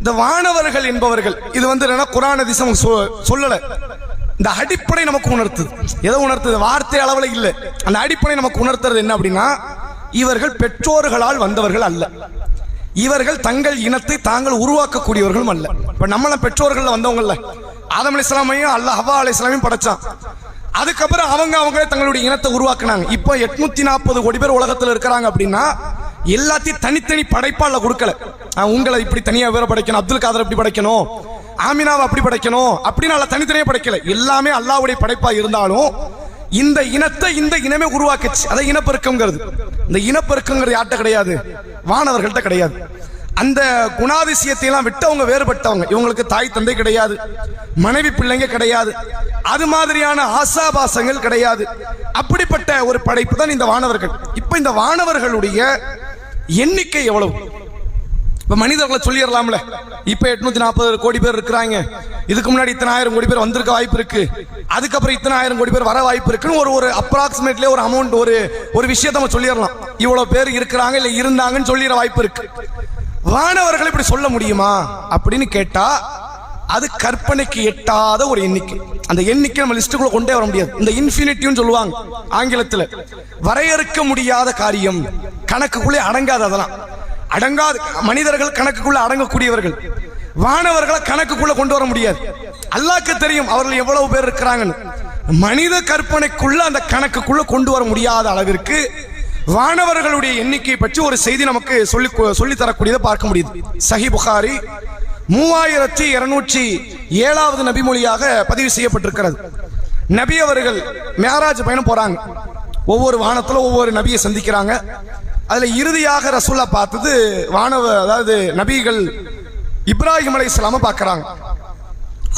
இந்த வானவர்கள் என்பவர்கள் இது என்னன்னா குர்ஆன் ஹதீஸ் சொல்லல, இந்த அடிப்படை நமக்கு உணர்த்துது. எதை உணர்த்துது? வார்த்தை அளவில் இல்லை, அந்த அடிப்படை நமக்கு உணர்த்துறது என்ன அப்படின்னா, இவர்கள் பெற்றோர்களால் வந்தவர்கள் அல்ல, இவர்கள் தங்கள் இனத்தை தாங்கள் உருவாக்கக்கூடியவர்களும் அல்ல. இப்ப நம்மள பெற்றோர்கள் வந்தவங்கல்ல, ஆதம் அலைஹிஸ்ஸலாமையும் அல்லாஹ் ஹவ்வா அலைஹிஸ்ஸலாமையும் படைச்சான். அதுக்கப்புறம் அவங்களே தங்களுடைய இனத்தை உருவாக்குனாங்க. இப்போ 840 கோடி பேர் உலகத்தில் இருக்கிறாங்க அப்படின்னா எல்லாத்தையும் தனித்தனி படைப்பால கொடுக்கல. உங்களை இப்படி தனியா வேற படைக்கணும், அப்துல் காதர் இப்படி படைக்கணும், ஆமினாவை அப்படி படைக்கணும் அப்படின்னு தனித்தனியா படைக்கல. எல்லாமே அல்லாஹ்வுடைய படைப்பா இருந்தாலும் இந்த இனத்தை இந்த இனமே உருவாக்குச்சு. அதை இனப்பெருக்கம்ங்கிறது. இந்த இனப்பெருக்கங்கிறது யார்கிட்ட கிடையாது? வானவர்கள்ட்ட கிடையாது. அந்த குணாதிசயத்தை எல்லாம் விட்டு அவங்க வேறுபட்டவங்க. இவங்களுக்கு தாய் தந்தை கிடையாது, மனைவி பிள்ளைங்க கிடையாது, அது மாதிரியான ஆசாபாசங்கள் கிடையாது. அப்படிப்பட்ட ஒரு படைப்பு தான் இந்த வானவர்கள். இப்ப இந்த வானவர்களுடைய எண்ணிக்கை எவ்வளவு? இப்ப மனிதர்களை சொல்லிடலாம்ல, இப்ப 840 கோடி பேர் இருக்கிறாங்க, இதுக்கு முன்னாடி இத்தனை ஆயிரம் கோடி பேர் வந்திருக்க வாய்ப்பு இருக்கு, அதுக்கப்புறம் இத்தனை ஆயிரம் கோடி பேர் வர வாய்ப்பு இருக்குன்னு ஒரு அப்ராக்சிமேட்லி ஒரு அமௌண்ட் ஒரு விஷயத்தை நம்ம சொல்லிடலாம். இவ்வளவு பேர் இருக்கிறாங்க இல்ல இருந்தாங்கன்னு சொல்லிட வாய்ப்பு இருக்கு. வானவர்கள் இப்படி சொல்ல முடியுமா அப்படின்னு கேட்டா அது கற்பனைக்கு எட்டாத ஒரு எண்ணிக்கை. அந்த எண்ணிக்கை நம்ம லிஸ்டுக்குள்ள கொண்டே வர முடியாது. இந்த இன்ஃபினிட்டின்னு சொல்லுவாங்க ஆங்கிலத்தில், வரையறுக்க முடியாத காரியம், கணக்குக்குள்ளே அடங்காது. அதெல்லாம் அடங்காது. மனிதர்கள் கணக்குக்குள்ள அடங்கக்கூடியவர்கள், வானவர்களை கணக்குக்குள்ள கொண்டு வர முடியாது. அல்லாஹ்க்கு தெரியும் அவர்கள் எவ்வளவு பேர் இருக்கிறாங்கன்னு. மனித கற்பனைக்குள்ள அந்த கணக்குக்குள்ள கொண்டு வர முடியாத அளவிற்கு வானவர்களுடைய எண்ணிக்கையை பற்றி ஒரு செய்தி நமக்கு சொல்லி தரக்கூடியதை பார்க்க முடியுது. சஹி புகாரி 3207வது நபிமொழியாக பதிவு செய்யப்பட்டிருக்கிறது. நபி அவர்கள் மேராஜ் பயணம் போறாங்க. ஒவ்வொரு வானத்துல ஒவ்வொரு நபியை சந்திக்கிறாங்க. அதுல இறுதியாக ரசூலா பார்த்தது அதாவது நபிகள் இப்ராஹிம் அலைஹிஸ்ஸலாம பார்க்கறாங்க.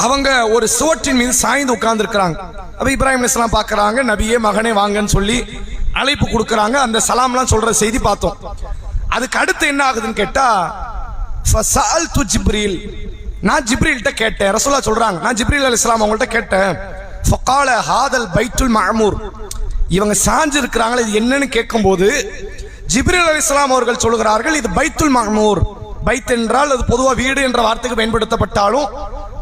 அவங்க ஒரு சுவற்றின் மீது சாய்ந்து உட்கார்ந்து இருக்கிறாங்க. அப்ப இப்ராஹிம் அலைஹிஸ்ஸலாம் பார்க்கறாங்க, நபியே மகனே வாங்கன்னு சொல்லி அழைப்பு கொடுக்கறாங்க. அந்த சலாம்லாம் சொல்ற செய்தி பார்த்தோம். அதுக்கு அடுத்து என்ன ஆகுதுன்னு கேட்டா, ஃபஸஅல்து ஜிப்ரீல், நான் ஜிப்ரீல்ட்ட கேட்டேன். ரசூலுல்லாஹ் சொல்றாங்க, நான் ஜிப்ரீல் அலைஹிஸ்ஸலாம் அவங்கள்ட்ட கேட்டேன். ஃபகால ஹாதல் பைத்துல் மஅமூர், இவங்க சாஞ்சு இருக்கிறாங்களே இது என்னன்னு கேட்கும்போது ஜிப்ரீல் அலைஹிஸ்ஸலாம் அவர்கள் சொல்கிறார்கள், இது பைத்துல் மஅமூர். பைத் என்றால் அது பொதுவா வீடு என்ற வார்த்தைக்கு பயன்படுத்தப்பட்டாலும்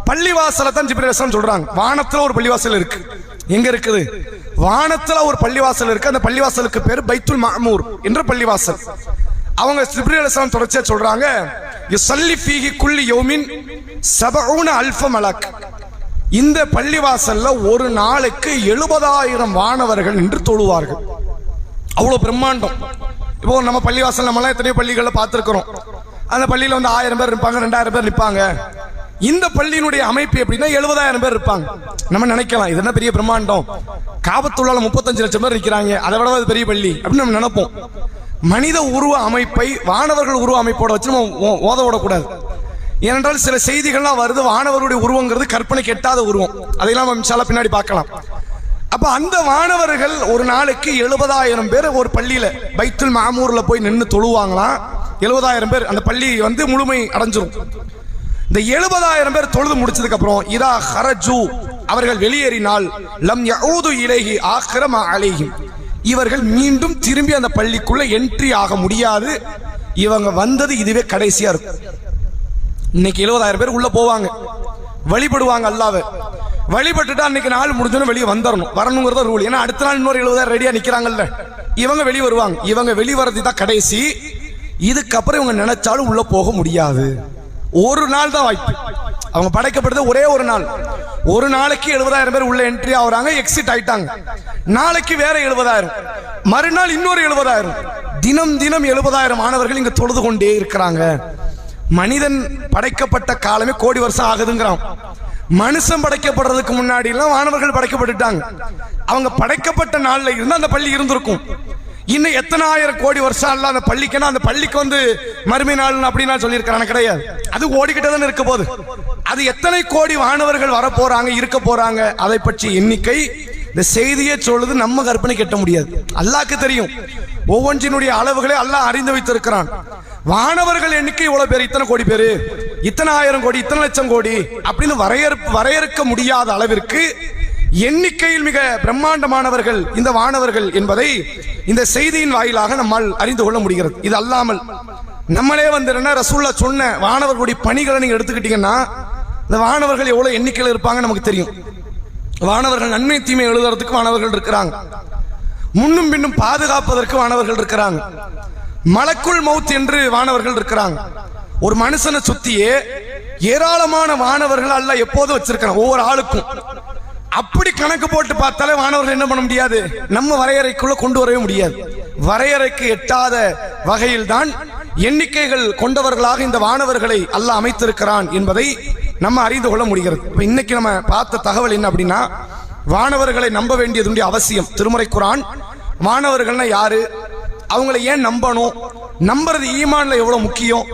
பள்ளிவாசலை தான் ஜிப்ரீல் அலைஹிஸ்ஸலாம் சொல்றாங்க. வானத்துல ஒரு பள்ளிவாசல் இருக்கு. எங்க இருக்குது? வானத்துல ஒரு பள்ளிவாசல் இருக்கு. அந்த பள்ளிவாசலுக்கு பேரு பைத்துல் மஅமூர் என்ற பள்ளிவாசல். அவங்க ஜிப்ரீல் அலைஹிஸ்ஸலாம் தொடர்ச்சியா சொல்றாங்க, யுஸல்லி ஃபீஹி குல்லி யௌமின் 70,000 மலக். இந்த பள்ளிவாசல்ல ஒரு நாளைக்கு 70,000 வானவர்கள் என்று தொழுவார்கள். அவ்வளவு பிரம்மாண்டம். இப்போ நம்ம பள்ளிவாசல் நம்மளாம் எத்தனையோ பள்ளிகளை பார்த்திருக்கிறோம். அந்த பள்ளியில 1000 பேர் இருப்பாங்க, 2000 பேர் நிற்பாங்க. இந்த பள்ளியினுடைய அமைப்பு எப்படின்னா 70,000 பேர் இருப்பாங்க. நம்ம நினைக்கலாம் இது என்ன பெரிய பிரம்மாண்டம், காபத்துள்ளால 35 லட்சம் பேர் இருக்கிறாங்க, அதை விட அது பெரிய பள்ளி அப்படின்னு நம்ம நினைப்போம். மனித உருவ அமைப்பை வானவர்கள் உருவ அமைப்போட வச்சு நம்ம ஓத விடக்கூடாது. ஏனென்றால் சில செய்திகள்லாம் வருது, வானவர்களுடைய உருவங்கிறது கற்பனைக்கு எட்டாத உருவம். அதையெல்லாம் நம்ம இன்ஷா அல்லாஹ் பின்னாடி பார்க்கலாம். அப்ப அந்த வானவர்கள் ஒரு நாளைக்கு 70,000 பேர் ஒரு பள்ளியில பைத்துல் மஅமூர்ல போய் நின்று தொழுவாங்களாம். 70,000 பேர் அந்த பள்ளி முழுமை அடைஞ்சிரும். இந்த 70,000 பேர் தொழுது முடிச்சதுக்கு அப்புறம் இதா ஹரஜு, அவர்கள் வெளியேறினால் லம் யஊது இலைஹி ஆகிர மா அலைஹிம், இவர்கள் மீண்டும் திரும்பி அந்த பள்ளிக்குள்ள என்ட்ரி ஆக முடியாது. இவங்க வந்தது இதுவே கடைசியா இருக்கும். இன்னைக்கு 70,000 பேர் உள்ள போவாங்க, வழிபடுவாங்க அல்லாஹ்வை. வழிபட்டுட்டு அன்னைக்கு நாள் முடிஞ்சோன்னு வெளியே வரணுங்கிறத ரூல். ஏன்னா அடுத்த நாள் இன்னொரு 70,000 ரெடியா நிக்கிறாங்கல்ல, இவங்க வெளியே வருவாங்க. இவங்க வெளிவரது தான் கடைசி. இதுக்கப்புறம் இவங்க நினைச்சாலும் உள்ள போக முடியாது. ஒரு நாள் தான் வாய்ப்பு. அவங்க படைக்கப்படுறது ஒரே ஒரு நாள். ஒரு நாளைக்கு 70,000 பேர் உள்ள என்ட்ரி ஆகுறாங்க, எக்ஸிட் ஆயிட்டாங்க. நாளைக்கு வேற 70,000, மறுநாள் இன்னொரு 70,000, தினம் 70,000 மாணவர்கள் இங்க தொழுது கொண்டே இருக்கிறாங்க. மனிதன் படைக்கப்பட்ட காலமே கோடி வருஷம் ஆகுதுங்கிறான். மனுஷன் படைக்கப்படுறதுக்கு முன்னாடி எல்லாம் வானவர்கள் படைக்கப்பட்டுட்டாங்க. அவங்க படைக்கப்பட்ட நாள்ல இருந்து அந்த பள்ளி இருந்திருக்கும். இன்னும் எத்தனை ஆயிரம் கோடி வருஷம் அல்ல அந்த பள்ளிக்குன்னா, அந்த பள்ளிக்கு மறுமை நாள் அப்படின்னா சொல்லியிருக்கிறாங்க கிடையாது. அது ஓடிக்கிட்டே தான் இருக்க போகுது. அது எத்தனை கோடி வானவர்கள் வர போறாங்க, இருக்க போறாங்க, அதை பற்றி எண்ணிக்கை இந்த செய்தியே சொல்லுது. நம்ம கற்பனை கெட்ட முடியாது. அல்லாஹ்க்கு தெரியும். ஒவ்வொன்றினுடைய அளவுகளை அல்லாஹ் அறிந்து வைத்திருக்கிறான். வானவர்கள் எண்ணிக்கை இவ்வளவு பேர், இத்தனை கோடி பேரு, இத்தனை ஆயிரம் கோடி, இத்தனை லட்சம் கோடி அப்படின்னு வரையறுக்க முடியாத அளவிற்கு எண்ணிக்கையில் மிக பிரம்மாண்டமானவர்கள் இந்த வானவர்கள் என்பதை இந்த செய்தியின் வாயிலாக நம்மால் அறிந்து கொள்ள முடிகிறது. இது அல்லாமல் நம்மளே வந்து ரசூலுல்லாஹ் சொன்ன வானவர்களுடைய பணிகளை நீங்க எடுத்துக்கிட்டீங்கன்னா இந்த வானவர்கள் எவ்வளவு எண்ணிக்கையில் இருப்பாங்க நமக்கு தெரியும். வானவர்கள் நன்மை தீமை எழுதுறதுக்கு வானவர்கள் இருக்கிறாங்க, முன்னும் பின்னும் பாதுகாப்பதற்கு வானவர்கள் இருக்கிறாங்க, மலக்குள் மௌத் என்று வானவர்கள் இருக்கிறாங்க. ஒரு மனுஷனை சுத்தியே ஏராளமான வானவர்கள் அல்லாஹ் எப்போதும் வச்சிருக்காங்க ஒவ்வொரு ஆளுக்கும். அப்படி கணக்கு போட்டு பார்த்தாலே வானவர்கள் என்ன பண்ண முடியாது, நம்ம வரையறைக்குள்ள கொண்டு வரவே முடியாது. வரையறைக்கு எட்டாத வகையில் தான் எண்ணிக்கைகள் கொண்டவர்களாக இந்த வானவர்களை அல்லாஹ் அமைத்திருக்கிறான் என்பதை நம்ம அறிந்து கொள்ள முடிகிறது. இப்ப இன்னைக்கு நம்ம பார்த்த தகவல் என்ன அப்படின்னா, வானவர்களை நம்ப வேண்டியதுடைய அவசியம். திருமறை குர்ஆன் வானவர்கள்னா யாரு, அவங்களை ஏன் நம்பணும், நம்புறது ஈமான்ல எவ்வளவு முக்கியம்,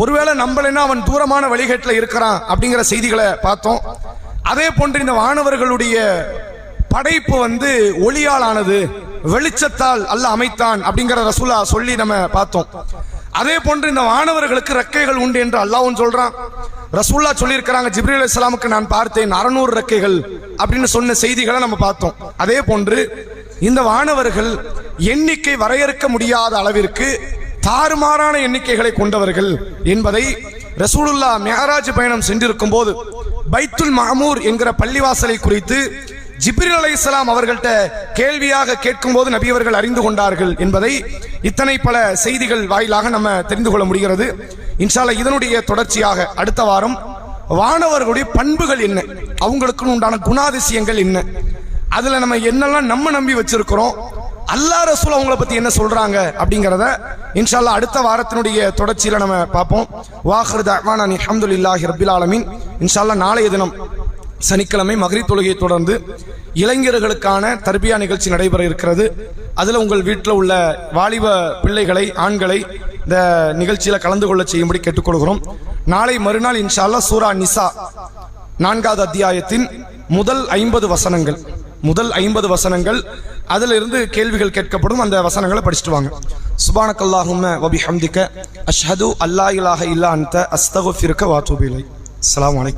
ஒருவேளை நம்பலைன்னா அவன் தூரமான வழிகேட்டில் இருக்கிறான் அப்படிங்கிற செய்திகளை பார்த்தோம். அதே போன்று இந்த வானவர்களுடைய படைப்பு வந்து ஒளியால் ஆனது, வெளிச்சத்தால் அல்லாஹ் அமைத்தான் அப்படிங்கிற ரசூலுல்லாஹ் சொல்லி நம்ம பார்த்தோம். அதே போன்று இந்த வானவர்களுக்கு ரெக்கைகள் உண்டு என்று அல்லாஹ்வும் சொல்றான், ரசூலுல்லாஹ் சொல்லி இருக்கிறாங்க. ஜிப்ரீல் அலைஹிஸ்ஸலாமுக்கு நான் பார்த்தேன் 600 ரெக்கைகள் அப்படின்னு சொன்ன செய்திகளை நம்ம பார்த்தோம். அதே போன்று இந்த வானவர்கள் எண்ணிக்கை வரையறுக்க முடியாத அளவிற்கு தாறுமாறான எண்ணிக்கைகளை கொண்டவர்கள் என்பதை ரசூலுல்லாஹ் மிஅராஜ் பயணம் சென்றிருக்கும் போது பைத்துல் மஅமூர் என்கிற பள்ளிவாசலை குறித்து ஜிப்ரீல் அலைஹிஸ்ஸலாம் அவர்கள்ட்ட கேள்வியாக கேட்கும் போது நபி அவர்கள் அறிந்து கொண்டார்கள் என்பதை இத்தனை பல செய்திகள் வாயிலாக நம்ம தெரிந்து கொள்ள முடிகிறது. இன்ஷா அல்லாஹ் இதனுடைய தொடர்ச்சியாக அடுத்த வாரம் வானவர்களுடைய பண்புகள் என்ன, அவங்களுக்கு உண்டான குணாதிசயங்கள் என்ன, அதுல நம்ம என்னெல்லாம் நம்ம நம்பி வச்சிருக்கிறோம், அல்லாஹ் ரசூல் அவங்களை பத்தி என்ன சொல்றாங்க அப்படிங்கறத இன்ஷா அல்லாஹ் அடுத்த வாரத்தினுடைய தொடர்ச்சியில நம்ம பார்ப்போம். வாஹிரு தஅவானா அல்ஹம்துலில்லாஹி ரப்பில் ஆலமீன். இன்ஷா அல்லாஹ் நாளைய தினம் சனிக்கிழமை மக்ரிப் தொழுகையை தொடர்ந்து இளைஞர்களுக்கான தர்பியா நிகழ்ச்சி நடைபெற இருக்கிறது. அதுல உங்கள் வீட்டில் உள்ள வாலிப பிள்ளைகளை, ஆண்களை இந்த நிகழ்ச்சியில கலந்து கொள்ள செய்யும்படி கேட்டுக்கொள்கிறோம். நாளை மறுநாள் இன்ஷா அல்லாஹ் சூரா நிசா 4வது அத்தியாயத்தின் முதல் 50 வசனங்கள் அதுல இருந்து கேள்விகள் கேட்கப்படும். அந்த வசனங்களை படிச்சுட்டு வாங்க. சுப்ஹானக்கல்லாஹும்ம வ பிஹம்திக அஷ்ஹது அல்லா இலாஹ இல்லா அன்த அஸ்தக்ஃபிருக வ அத்தூபு இலைக். அஸ்ஸலாமு அலைக்கும்.